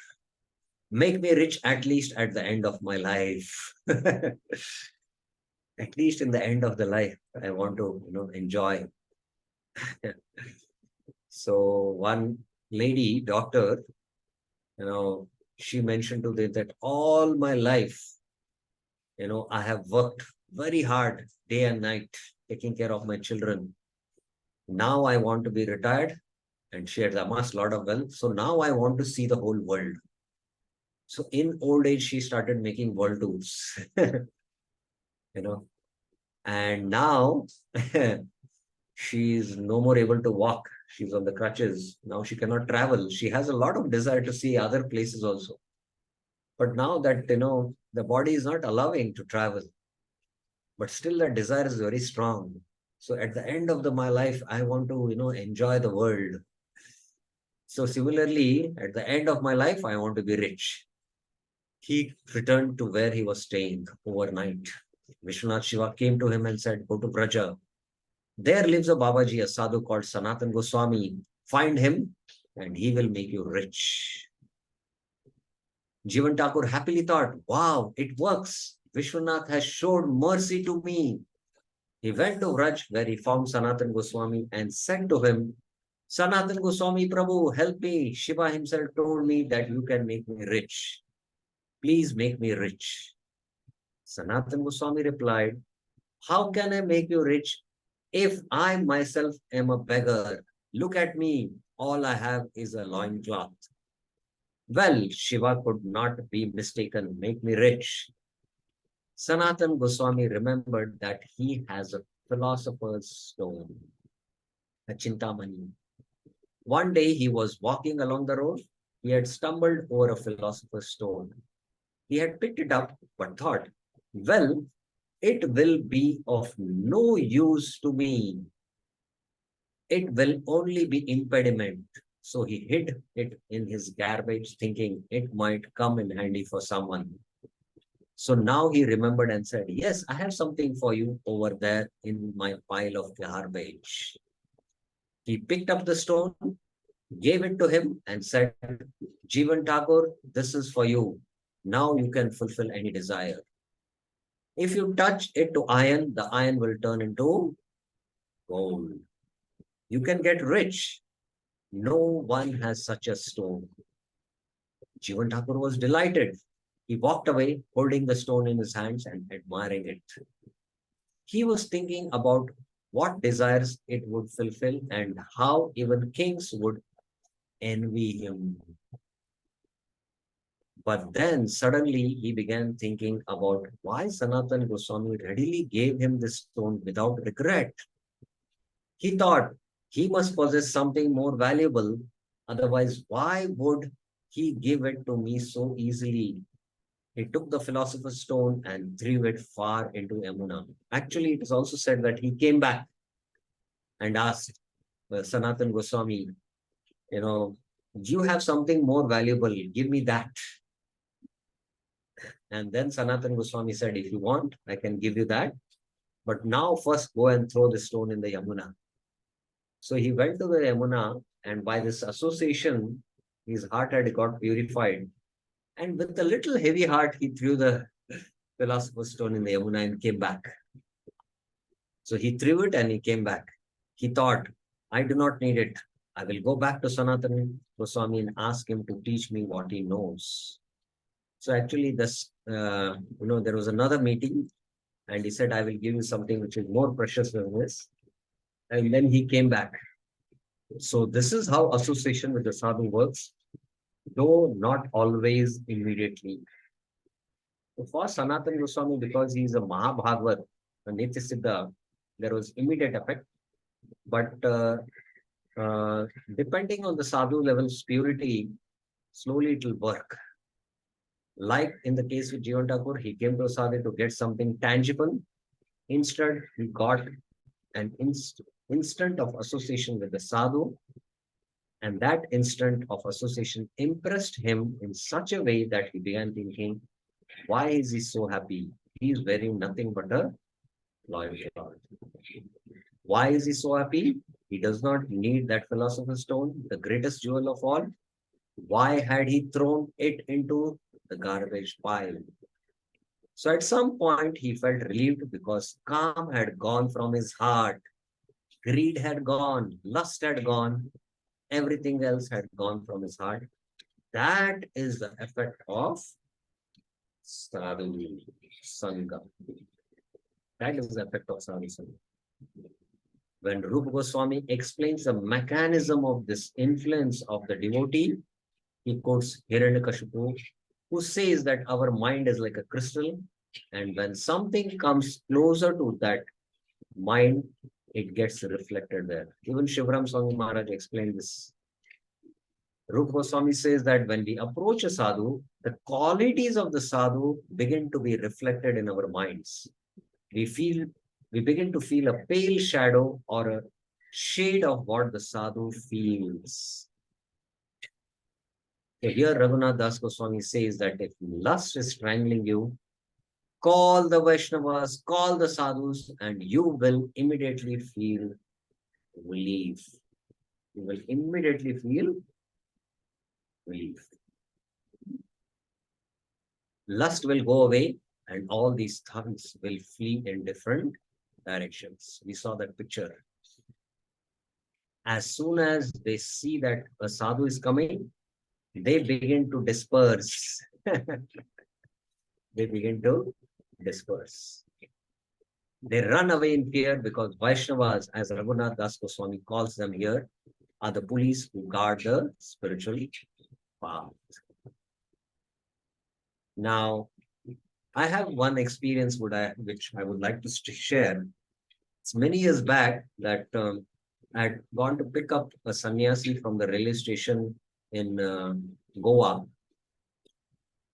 Make me rich at least at the end of my life. At least in the end of the life, I want to, enjoy. So one lady, doctor, she mentioned to them that all my life, I have worked very hard day and night, taking care of my children. Now I want to be retired, and she had amassed a lot of wealth. So now I want to see the whole world. So in old age, she started making world tours, and now she is no more able to walk. She's on the crutches. Now she cannot travel. She has a lot of desire to see other places also. But now that, the body is not allowing to travel, but still that desire is very strong. So at the end of my life, I want to, enjoy the world. So similarly, at the end of my life, I want to be rich. He returned to where he was staying overnight. Vishwanath Shiva came to him and said, go to Braja. There lives a Babaji, a sadhu called Sanatan Goswami. Find him and he will make you rich. Jivan Thakur happily thought, wow, it works. Vishwanath has showed mercy to me. He went to Vraj where he found Sanatan Goswami and said to him, Sanatan Goswami Prabhu, help me. Shiva himself told me that you can make me rich. Please make me rich. Sanatan Goswami replied, how can I make you rich if I myself am a beggar? Look at me. All I have is a loincloth. Well, Shiva could not be mistaken. Make me rich. Sanatan Goswami remembered that he has a philosopher's stone, a chintamani. One day he was walking along the road. He had stumbled over a philosopher's stone. He had picked it up, but thought, well, it will be of no use to me. It will only be impediment. So he hid it in his garbage, thinking it might come in handy for someone. So now he remembered and said, yes, I have something for you over there in my pile of garbage. He picked up the stone, gave it to him and said, Jivan Thakur, this is for you. Now you can fulfill any desire. If you touch it to iron, the iron will turn into gold. You can get rich. No one has such a stone. Jivan Thakur was delighted. He walked away, holding the stone in his hands and admiring it. He was thinking about what desires it would fulfill and how even kings would envy him. But then suddenly he began thinking about why Sanatan Goswami readily gave him this stone without regret. He thought he must possess something more valuable. Otherwise, why would he give it to me so easily? He took the philosopher's stone and threw it far into Yamuna. Actually, it is also said that he came back and asked Sanatan Goswami, you have something more valuable, give me that. And then Sanatan Goswami said, if you want, I can give you that. But now first go and throw the stone in the Yamuna. So he went to the Yamuna, and by this association, his heart had got purified. And with a little heavy heart, he threw the philosopher's stone in the Yamuna and came back. So he threw it and he came back. He thought, I do not need it. I will go back to Sanatana Goswami and ask him to teach me what he knows. So actually, there was another meeting, and he said, I will give you something which is more precious than this. And then he came back. So this is how association with the sadhu works, though not always immediately. So for Sanatana Goswami, because he is a Mahabhagavat, a Nitya Siddha, there was immediate effect. But depending on the sadhu level's purity, slowly it will work. Like in the case with Jivan Thakur, he came to sadhu to get something tangible. Instead, he got an instant of association with the sadhu, and that instant of association impressed him in such a way that he began thinking, why is he so happy? He is wearing nothing but a loyal cloth. Why is he so happy? He does not need that philosopher's stone, the greatest jewel of all. Why had he thrown it into the garbage pile? So at some point, he felt relieved because calm had gone from his heart. Greed had gone, lust had gone, everything else had gone from his heart. That is the effect of sadhu sangha. That is the effect of sadhu sangha. When Rupa Goswami explains the mechanism of this influence of the devotee, he quotes Hiranyakashipu, who says that our mind is like a crystal, and when something comes closer to that mind, it gets reflected there. Even Shivram Swami Maharaj explained this. Rupa Goswami says that when we approach a sadhu, the qualities of the sadhu begin to be reflected in our minds. We begin to feel a pale shadow or a shade of what the sadhu feels. So here Raghunath Das Goswami says that if lust is strangling you, call the Vaishnavas, call the sadhus, and you will immediately feel relief. You will immediately feel relief. Lust will go away and all these thoughts will flee in different directions. We saw that picture. As soon as they see that a sadhu is coming, they begin to disperse. They begin to disperse. They run away in fear because Vaishnavas, as Raghunath Das Goswami calls them here, are the police who guard the spiritual path. Now, I have one experience which I would like to share. It's many years back that I had gone to pick up a sannyasi from the railway station in Goa.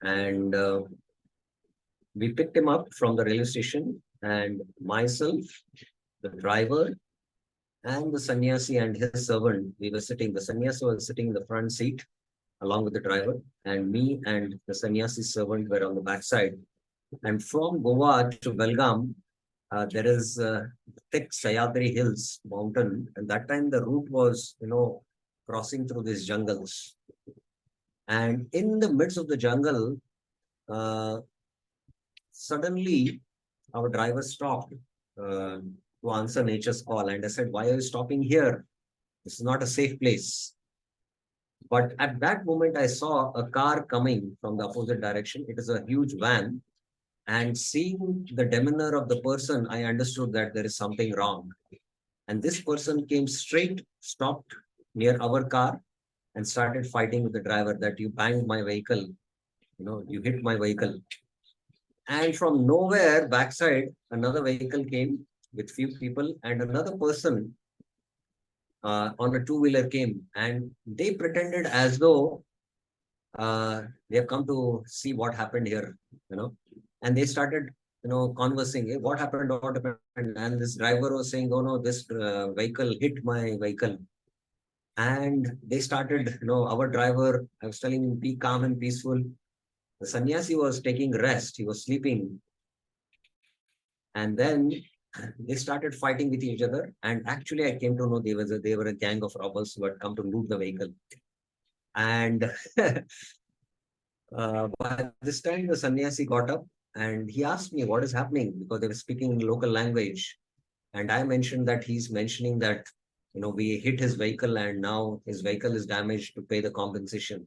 And we picked him up from the railway station, and myself, the driver, and the sannyasi and his servant, we were sitting. The sannyasi was sitting in the front seat along with the driver, and me and the sannyasi servant were on the back side. And from Goa to Belgaum, there is thick Sayadri Hills mountain, and that time the route was, crossing through these jungles. And in the midst of the jungle, suddenly our driver stopped to answer nature's call. And I said, why are you stopping here? This is not a safe place. But at that moment, I saw a car coming from the opposite direction. It is a huge van. And seeing the demeanor of the person, I understood that there is something wrong. And this person came straight, stopped near our car and started fighting with the driver that you banged my vehicle, you hit my vehicle. And from nowhere, backside, another vehicle came with few people and another person on a two-wheeler came, and they pretended as though they have come to see what happened here, and they started, conversing. Hey, what happened? What happened? And this driver was saying, oh no, this vehicle hit my vehicle. And they started, our driver, I was telling him, be calm and peaceful. The sannyasi was taking rest. He was sleeping. And then they started fighting with each other. And actually, I came to know they were a gang of robbers who had come to loot the vehicle. And By this time, the sannyasi got up and he asked me what is happening because they were speaking in local language. And I mentioned that he's mentioning that, we hit his vehicle and now his vehicle is damaged to pay the compensation.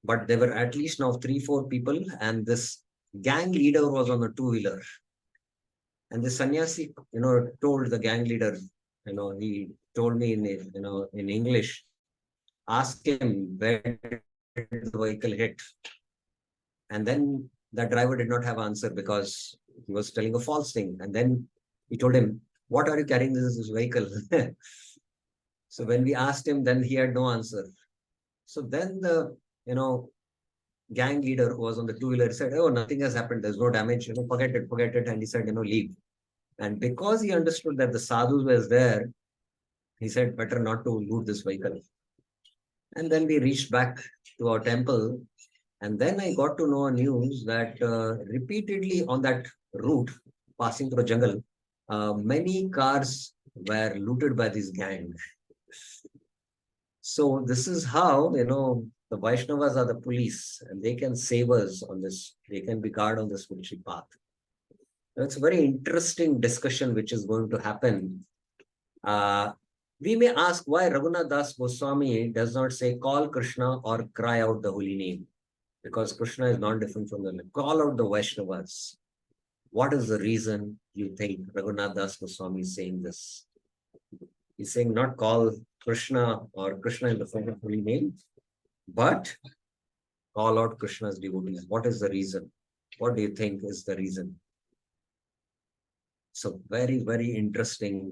But there were at least now 3-4 people, and this gang leader was on a two-wheeler. And the sannyasi, told the gang leader, he told me in English, ask him where did the vehicle hit. And then the driver did not have answer because he was telling a false thing. And then he told him, what are you carrying this vehicle? So when we asked him, then he had no answer. So then the, gang leader who was on the two-wheeler said, oh, nothing has happened. There's no damage. Forget it. And he said, leave. And because he understood that the sadhus was there, he said, better not to loot this vehicle. And then we reached back to our temple. And then I got to know news that repeatedly on that route, passing through jungle, many cars were looted by this gang. So this is how, the Vaishnavas are the police and they can save us on this. They can be guard on the spiritual path. It's a very interesting discussion which is going to happen. We may ask why Raghunath Das Goswami does not say call Krishna or cry out the holy name. Because Krishna is not different from them. Call out the Vaishnavas. What is the reason you think Raghunath Das Goswami is saying this? He's saying not call Krishna or Krishna in the form of holy name, but call out Krishna's devotees. What is the reason? What do you think is the reason? So very, very interesting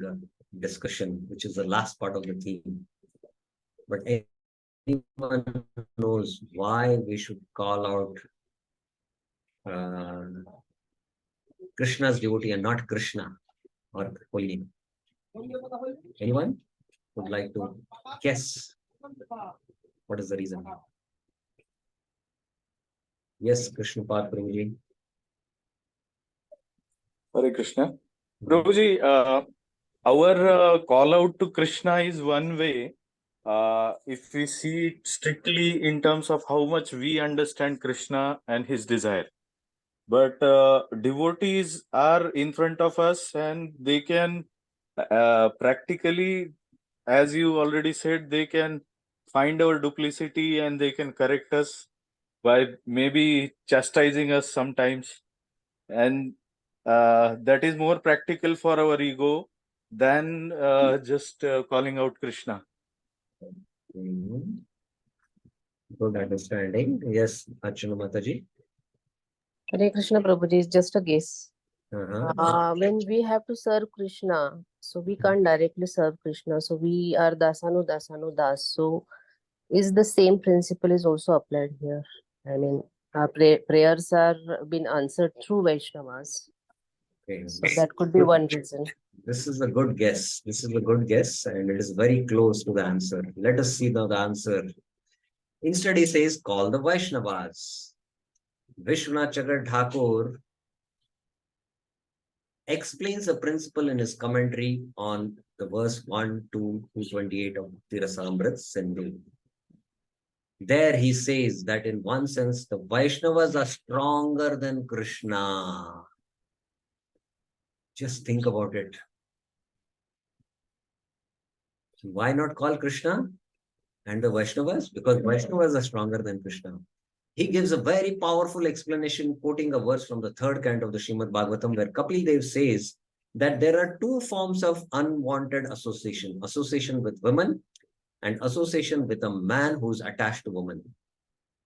discussion, which is the last part of the theme. But anyone knows why we should call out Krishna's devotee and not Krishna or holy name? Anyone would like to guess what is the reason? Yes, Krishna Pad Prabhuji. Hare Krishna. Prabhuji, our call out to Krishna is one way. If we see it strictly in terms of how much we understand Krishna and his desire. But devotees are in front of us and they can practically, as you already said, they can find our duplicity and they can correct us by maybe chastising us sometimes. And that is more practical for our ego than just calling out Krishna. Good understanding. Yes, Archana Mataji. Hare Krishna Prabhuji is just a guess. When we have to serve Krishna, so we can't directly serve Krishna. So we are dasanu dasanu das. So is the same principle is also applied here? I mean, our prayers are been answered through Vaishnavas. Okay. So that could be one reason. This is a good guess. This is a good guess, and it is very close to the answer. Let us see now the answer. Instead, he says, call the Vaishnavas. Vishwanath Chakra Thakur explains a principle in his commentary on the verse 1 to 228 of Tirasamrit Sindhu. There he says that in one sense, the Vaishnavas are stronger than Krishna. Just think about it. Why not call Krishna and the Vaishnavas? Because Vaishnavas are stronger than Krishna. He gives a very powerful explanation, quoting a verse from the third canto of the Srimad Bhagavatam, where Kapil Dev says that there are two forms of unwanted association: association with women and association with a man who's attached to women.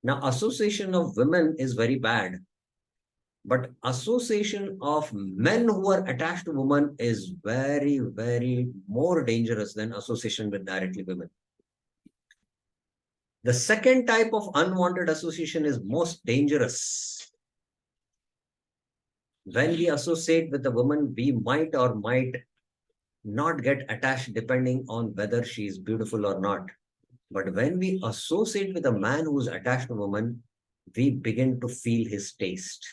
Now, association of women is very bad, but association of men who are attached to women is very, very more dangerous than association with directly women. The second type of unwanted association is most dangerous. When we associate with a woman, we might or might not get attached depending on whether she is beautiful or not. But when we associate with a man who is attached to a woman, we begin to feel his taste.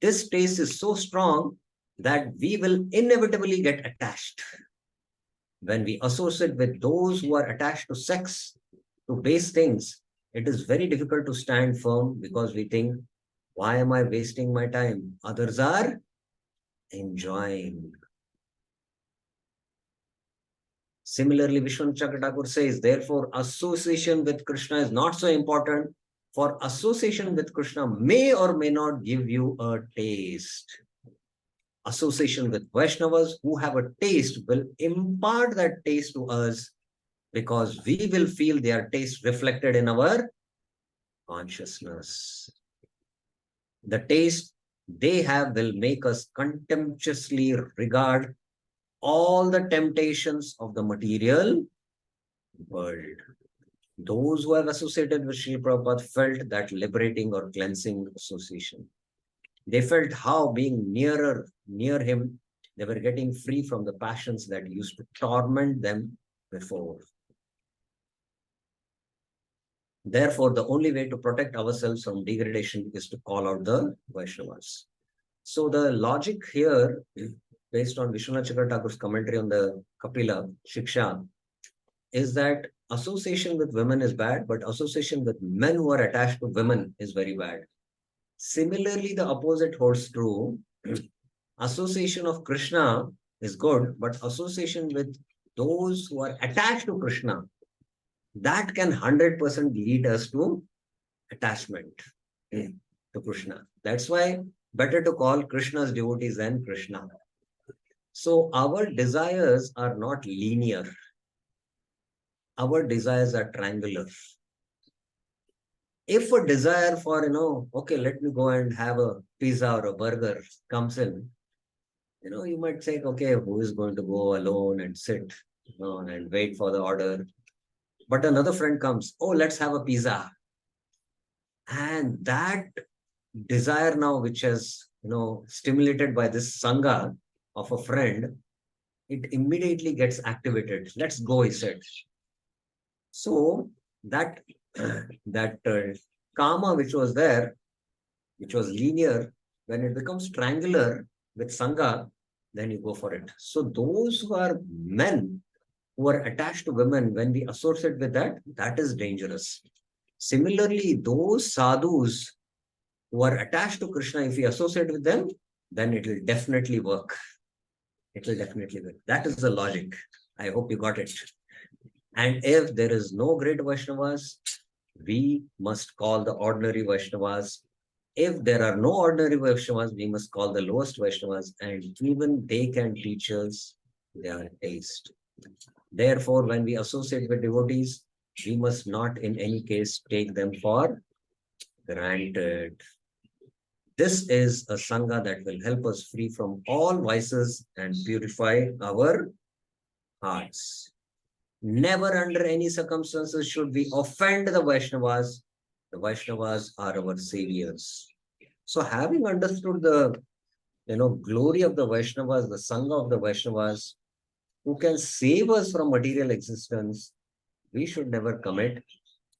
This taste is so strong that we will inevitably get attached. When we associate with those who are attached to sex, to base things, it is very difficult to stand firm because we think, why am I wasting my time? Others are enjoying. Similarly, Vishwanath Chakravarti says, therefore, association with Krishna is not so important, for association with Krishna may or may not give you a taste. Association with Vaishnavas who have a taste will impart that taste to us because we will feel their taste reflected in our consciousness. The taste they have will make us contemptuously regard all the temptations of the material world. Those who have associated with Srila Prabhupada felt that liberating or cleansing association. They felt how being near him, they were getting free from the passions that used to torment them before. Therefore, the only way to protect ourselves from degradation is to call out the Vaishnavas. So the logic here, based on Vishwanath Chakravarti's commentary on the Kapila Shiksha, is that association with women is bad, but association with men who are attached to women is very bad. Similarly, the opposite holds true. Association of Krishna is good, but association with those who are attached to Krishna, that can 100% lead us to attachment to Krishna. That's why better to call Krishna's devotees than Krishna. So our desires are not linear. Our desires are triangular. If a desire for, okay, let me go and have a pizza or a burger comes in, you might say, okay, who is going to go alone and sit, and wait for the order? But another friend comes, oh, let's have a pizza. And that desire now, which has, stimulated by this sangha of a friend, it immediately gets activated. Let's go, he said. So that karma which was there, which was linear, when it becomes triangular with sangha, then you go for it. So those who are men who are attached to women, when we associate with that, that is dangerous. Similarly, those sadhus who are attached to Krishna, if we associate with them, then it will definitely work. It will definitely work. That is the logic. I hope you got it. And if there is no great Vaishnavas, we must call the ordinary Vaishnavas. If there are no ordinary Vaishnavas, we must call the lowest Vaishnavas, and even they can teach us their taste. Therefore, when we associate with devotees, we must not in any case take them for granted. This is a sangha that will help us free from all vices and purify our hearts. Never under any circumstances should we offend the Vaishnavas. The Vaishnavas are our saviors. So having understood the glory of the Vaishnavas, the sangha of the Vaishnavas, who can save us from material existence, we should never commit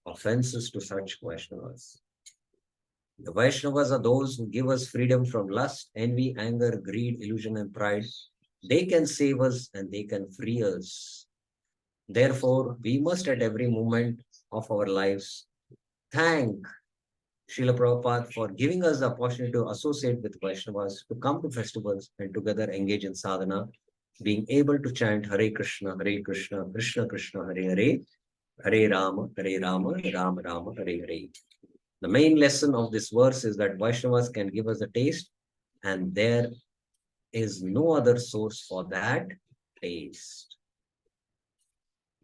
offenses to such Vaishnavas. The Vaishnavas are those who give us freedom from lust, envy, anger, greed, illusion, and pride. They can save us and they can free us. Therefore, we must at every moment of our lives thank Srila Prabhupada for giving us the opportunity to associate with Vaishnavas, to come to festivals and together engage in sadhana, being able to chant Hare Krishna, Krishna Krishna, Hare Hare, Hare Rama, Rama Rama, Hare Hare. The main lesson of this verse is that Vaishnavas can give us a taste, and there is no other source for that taste.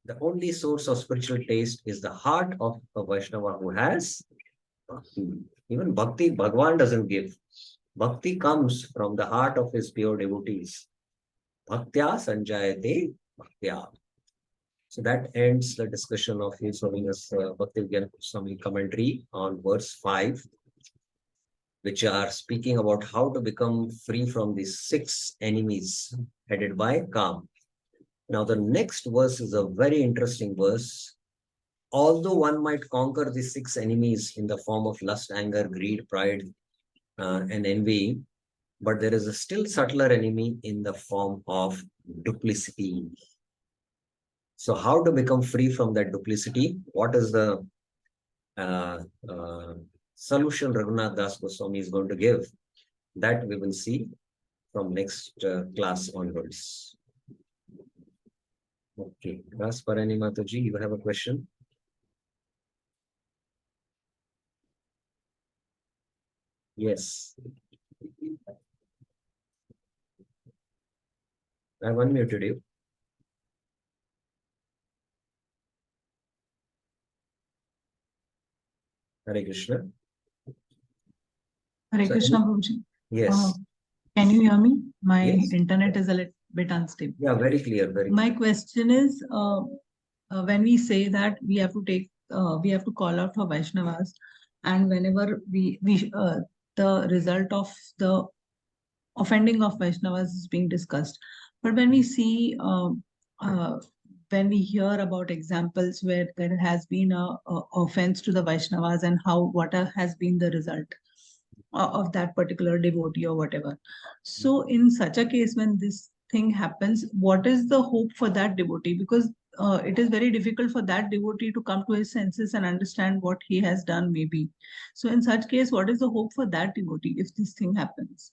The only source of spiritual taste is the heart of a Vaishnava who has bhakti. Even bhakti, Bhagwan doesn't give. Bhakti comes from the heart of his pure devotees. Bhaktya sanjayate bhaktya. So that ends the discussion of his Holiness Bhaktivinoda Swami commentary on verse 5, which are speaking about how to become free from these 6 enemies headed by Kam. Now, the next verse is a very interesting verse. Although one might conquer the 6 enemies in the form of lust, anger, greed, pride, and envy, but there is a still subtler enemy in the form of duplicity. So how to become free from that duplicity? What is the solution Raghunath Das Goswami is going to give, that we will see from next class onwards. Okay, Rasparani Mataji, you have a question? Yes. I've unmuted you. Hare Krishna. Hare Krishna, Prabhuji. Yes. Can you hear me? My Yes. internet is a little bit unstable. Yeah, very clear. Very My clear. question is, when we say that we have to call out for Vaishnavas, and whenever the result of the offending of Vaishnavas is being discussed, but when we see, when we hear about examples where there has been a offense to the Vaishnavas and what has been the result of that particular devotee or whatever. So in such a case, when this thing happens, what is the hope for that devotee? Because it is very difficult for that devotee to come to his senses and understand what he has done maybe. So in such case, what is the hope for that devotee if this thing happens?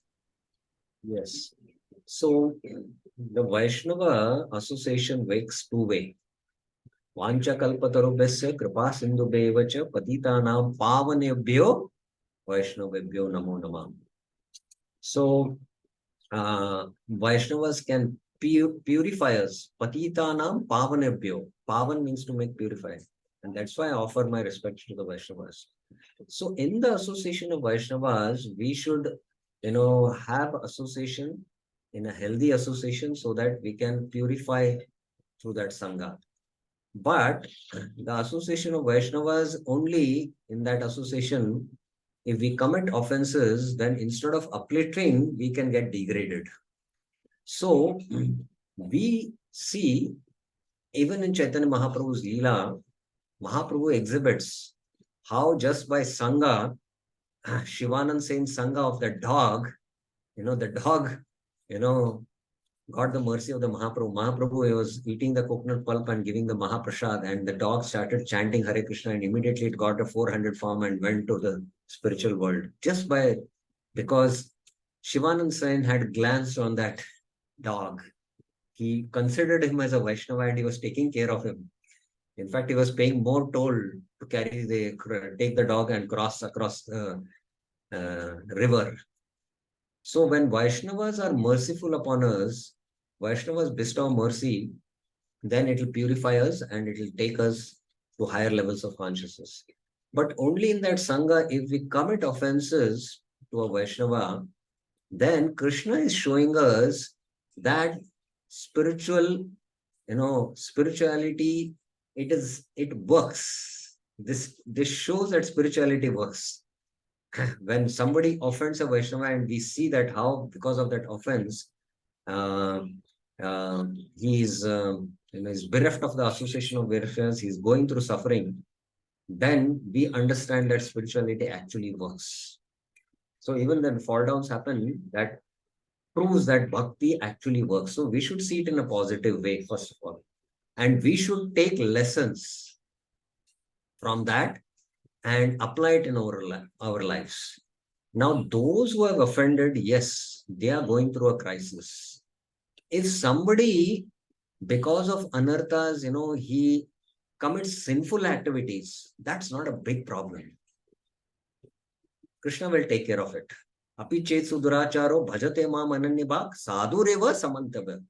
Yes. So the Vaishnava association works two-way. Vancha kalpatarubhyasya kripa sindhubheva cha patitanam pavanebhyo Vaishnavebhyo namo namah. So Vaishnavas can purify us. Patitanam pavanebhyo. Pavan means to make purified. And that's why I offer my respect to the Vaishnavas. So in the association of Vaishnavas, we should, have association in a healthy association so that we can purify through that Sangha. But the association of Vaishnavas, only in that association, if we commit offenses, then instead of uplifting, we can get degraded. So we see, even in Chaitanya Mahaprabhu's Leela, Mahaprabhu exhibits how just by Sangha, Shivanand saying Sangha of the dog, the dog, got the mercy of the Mahaprabhu. Mahaprabhu was eating the coconut pulp and giving the Mahaprasad, and the dog started chanting Hare Krishna, and immediately it got a 400 form and went to the spiritual world. Just because Shivanand Sain had glanced on that dog. He considered him as a Vaishnava and he was taking care of him. In fact, he was paying more toll to take the dog and cross across the river. So when Vaishnavas are merciful upon us, Vaishnavas bestow mercy, then it will purify us and it will take us to higher levels of consciousness. But only in that Sangha, if we commit offenses to a Vaishnava, then Krishna is showing us that spirituality, it works. This shows that spirituality works. When somebody offends a Vaishnava and we see that how, because of that offense, he is bereft of the association of Vaishnavas, he is going through suffering, then we understand that spirituality actually works. So even when fall downs happen, that proves that bhakti actually works. So we should see it in a positive way, first of all. And we should take lessons from that and apply it in our lives. Now, those who have offended, yes, they are going through a crisis. If somebody, because of anarthas, he commits sinful activities, that's not a big problem. Krishna will take care of it. Api chetsu duracharo bhajate mam ananyabhak sadhureva samantava.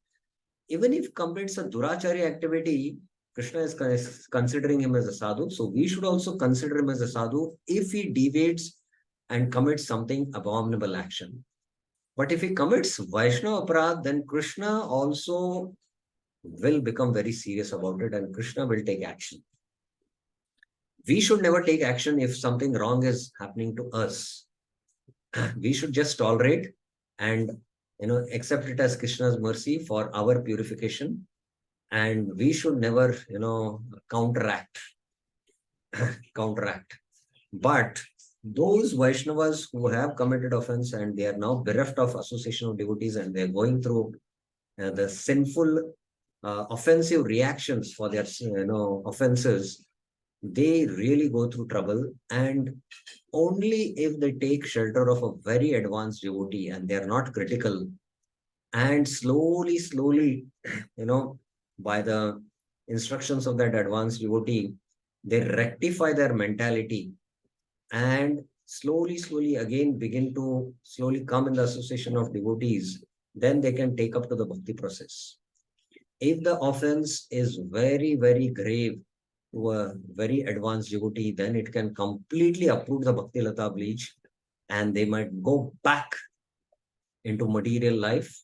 Even if commits a durachari activity, Krishna is considering him as a sadhu. So we should also consider him as a sadhu if he deviates and commits something abominable action. But if he commits Vaishnava aparadh, then Krishna also will become very serious about it and Krishna will take action. We should never take action if something wrong is happening to us. We should just tolerate and accept it as Krishna's mercy for our purification. And we should never, counteract. But those Vaishnavas who have committed offense and they are now bereft of association of devotees and they're going through the sinful, offensive reactions for their, offenses, they really go through trouble. And only if they take shelter of a very advanced devotee and they are not critical, and slowly, by the instructions of that advanced devotee, they rectify their mentality and slowly again begin to slowly come in the association of devotees, then they can take up to the bhakti process. If the offense is very grave to a very advanced devotee, then it can completely uproot the bhakti lata bleach, and they might go back into material life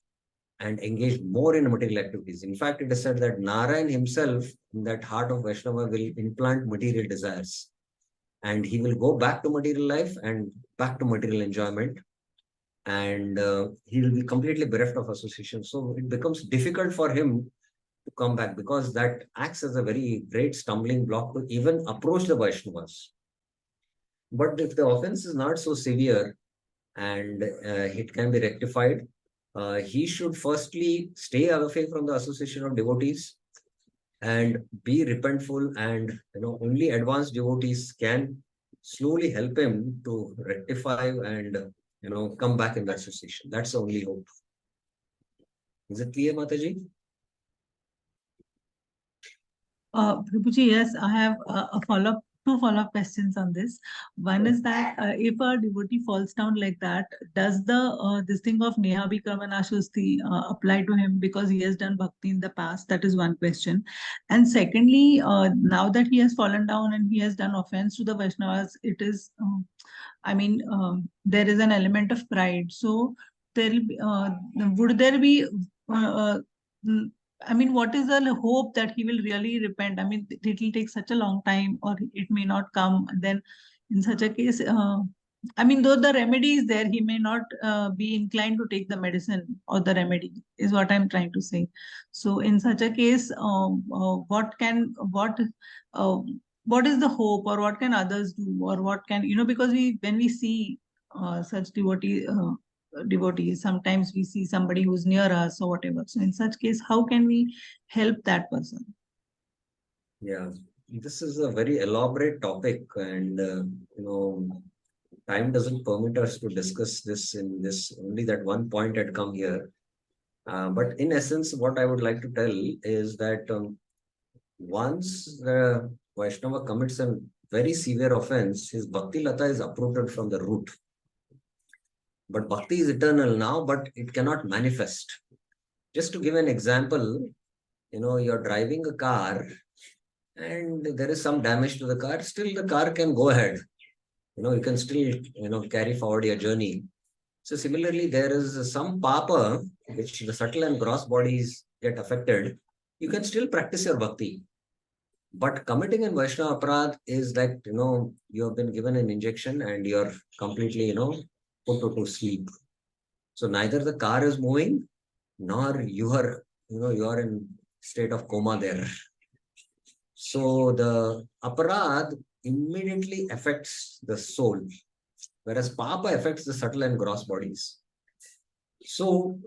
and engage more in material activities. In fact, it is said that Narayan himself, in that heart of Vaishnava, will implant material desires, and he will go back to material life and back to material enjoyment, and he will be completely bereft of association. So it becomes difficult for him to come back, because that acts as a very great stumbling block to even approach the Vaishnavas. But if the offense is not so severe and it can be rectified, he should firstly stay away from the association of devotees and be repentful, and only advanced devotees can slowly help him to rectify and come back in the association. That's the only hope. Is it clear, Mataji? Prabhuji, yes, I have two follow-up questions on this. One is that if a devotee falls down like that, does this thing of Neha Bhikramanashusti apply to him because he has done bhakti in the past? That is one question. And secondly, now that he has fallen down and he has done offense to the Vaishnavas, it is, there is an element of pride. So would there be what is the hope that he will really repent? It will take such a long time, or it may not come. Then, in such a case, though the remedy is there, he may not be inclined to take the medicine or the remedy, is what I'm trying to say. So, in such a case, what is the hope, or what can others do, or what can, because when we see such devotees, sometimes we see somebody who's near us or whatever. So in such case, how can we help that person? Yeah, this is a very elaborate topic, and time doesn't permit us to discuss this in this, only that one point had come here. But in essence, what I would like to tell is that once the Vaishnava commits a very severe offense, his bhakti lata is uprooted from the root. But bhakti is eternal now, but it cannot manifest. Just to give an example, you're driving a car and there is some damage to the car, still the car can go ahead. You can still, carry forward your journey. So similarly, there is some papa, which the subtle and gross bodies get affected. You can still practice your bhakti. But committing in Vaishnava aparadh is like, you have been given an injection and you're completely, put to sleep. So neither the car is moving, nor you are, you are in state of coma there. So the aparadh immediately affects the soul, whereas papa affects the subtle and gross bodies. So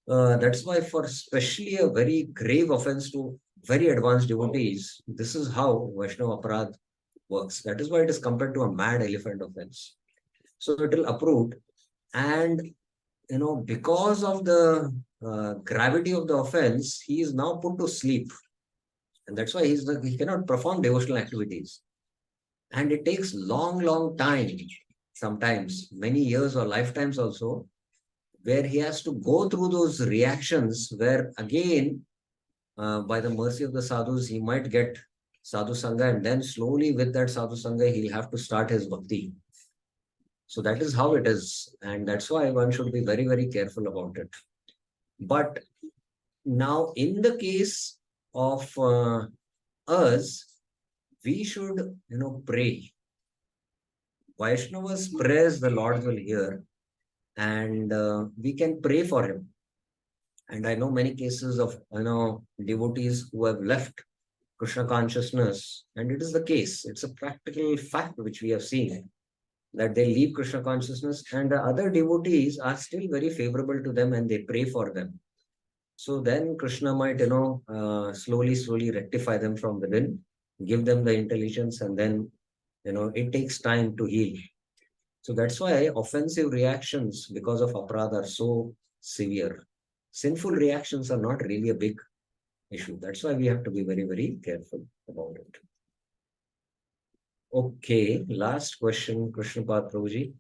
that's why for especially a very grave offense to very advanced devotees, this is how Vaishnava aparadh works. That is why it is compared to a mad elephant offense. So it will uproot, and because of the gravity of the offense, he is now put to sleep. And that's why he cannot perform devotional activities. And it takes long time, sometimes many years or lifetimes also, where he has to go through those reactions where again, by the mercy of the sadhus, he might get sadhu sangha, and then slowly with that sadhu sangha, he'll have to start his bhakti. So that is how it is. And that's why one should be very careful about it. But now in the case of us, we should, pray. Vaishnava's prayers the Lord will hear, and we can pray for him. And I know many cases of, devotees who have left Krishna consciousness, and it is the case. It's a practical fact which we have seen, that they leave Krishna consciousness and the other devotees are still very favorable to them and they pray for them. So then Krishna might, slowly rectify them from within. give them the intelligence, and then, it takes time to heal. So that's why offensive reactions because of aparadha are so severe. Sinful reactions are not really a big issue. That's why we have to be very, very careful about it. Okay, last question, Krishnapad Prabhuji.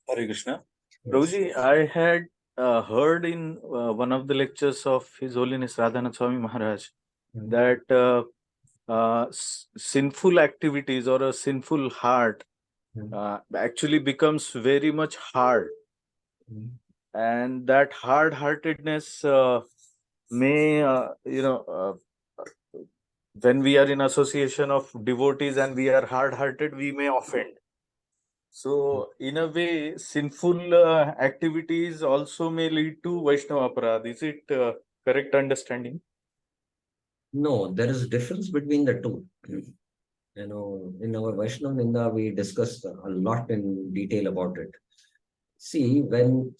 Hare Krishna. Yes. Prabhuji, I had heard in one of the lectures of His Holiness Radhanath Swami Maharaj that sinful activities or a sinful heart actually becomes very much hard, and that hard-heartedness may, when we are in association of devotees and we are hard-hearted, we may offend. So, in a way, sinful activities also may lead to Vaishnava aparadha. Is it correct understanding? No, there is a difference between the two. In our Vaishnava Ninda, we discussed a lot in detail about it. See, when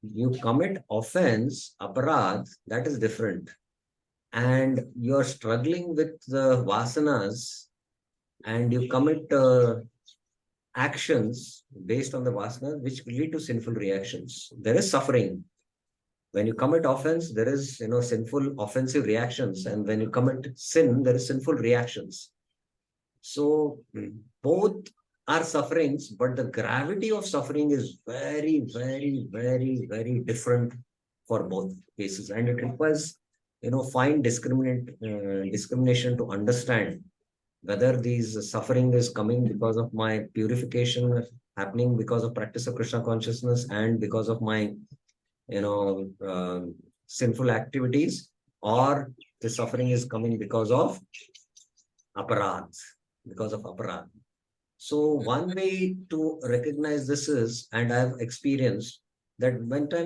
you commit offense, aparadh, that is different. And you're struggling with the vasanas and you commit actions based on the vasanas which lead to sinful reactions. There is suffering. When you commit offense, there is, sinful offensive reactions. And when you commit sin, there is sinful reactions. So both are sufferings, but the gravity of suffering is very, very, very, very different for both cases. And it requires, fine discrimination to understand whether these suffering is coming because of my purification happening because of practice of Krishna consciousness and because of my, sinful activities, or the suffering is coming because of aparadh, So one way to recognize this is, and I've experienced that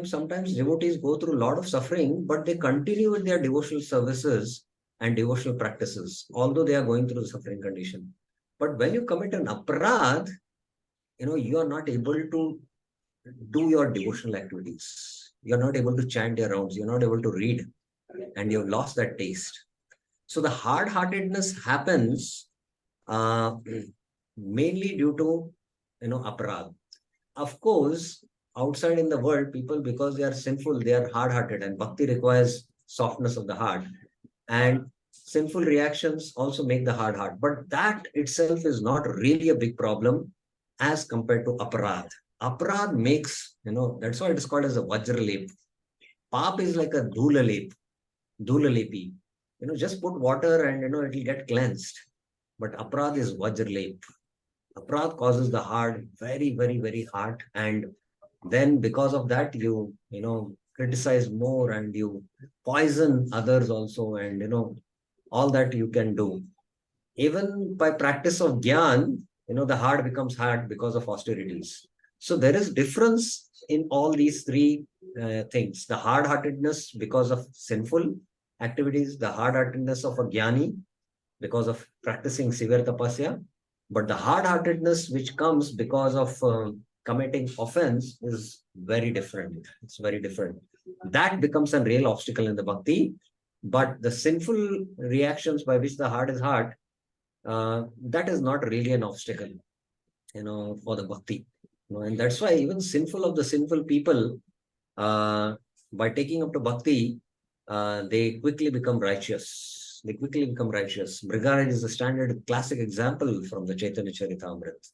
sometimes devotees go through a lot of suffering, but they continue with their devotional services and devotional practices, although they are going through the suffering condition. But when you commit an aparadh, you are not able to do your devotional activities. You're not able to chant your rounds. You're not able to read, and you've lost that taste. So the hard-heartedness happens mainly due to, aparadh. Of course, outside in the world, people, because they are sinful, they are hard-hearted, and bhakti requires softness of the heart. And sinful reactions also make the hard heart. But that itself is not really a big problem as compared to aparadh. Aparadh makes, that's why it is called as a vajralep. Pap is like a dhulalepi. Just put water and, it will get cleansed. But aparadh is vajralep. Aparadh causes the heart very, very, very hard. And then because of that, you criticize more and you poison others also. And, all that you can do. Even by practice of Gyan, the heart becomes hard because of austerities. So there is difference in all these three things. The hard-heartedness because of sinful activities, the hard-heartedness of a Gyani because of practicing severe tapasya, but the hard-heartedness which comes because of committing offense is very different. It's very different. That becomes a real obstacle in the bhakti, but the sinful reactions by which the heart is hard, that is not really an obstacle, for the bhakti. And that's why even sinful of the sinful people, by taking up to bhakti, they quickly become righteous. Mrigaraj is a standard classic example from the Chaitanya Charitamrita.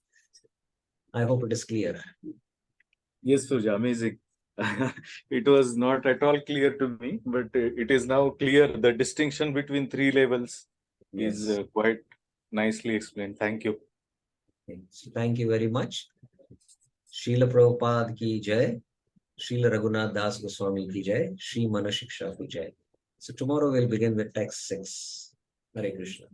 I hope it is clear. Yes, Suja, amazing. It was not at all clear to me, but it is now clear. The distinction between three levels is quite nicely explained. Thank you. Thank you very much. Srila Prabhupada ki jai. Srila Raghunath Das Goswami ki jai. Shri Manah Shiksha ki jai. So tomorrow we'll begin with text 6. Hare Krishna.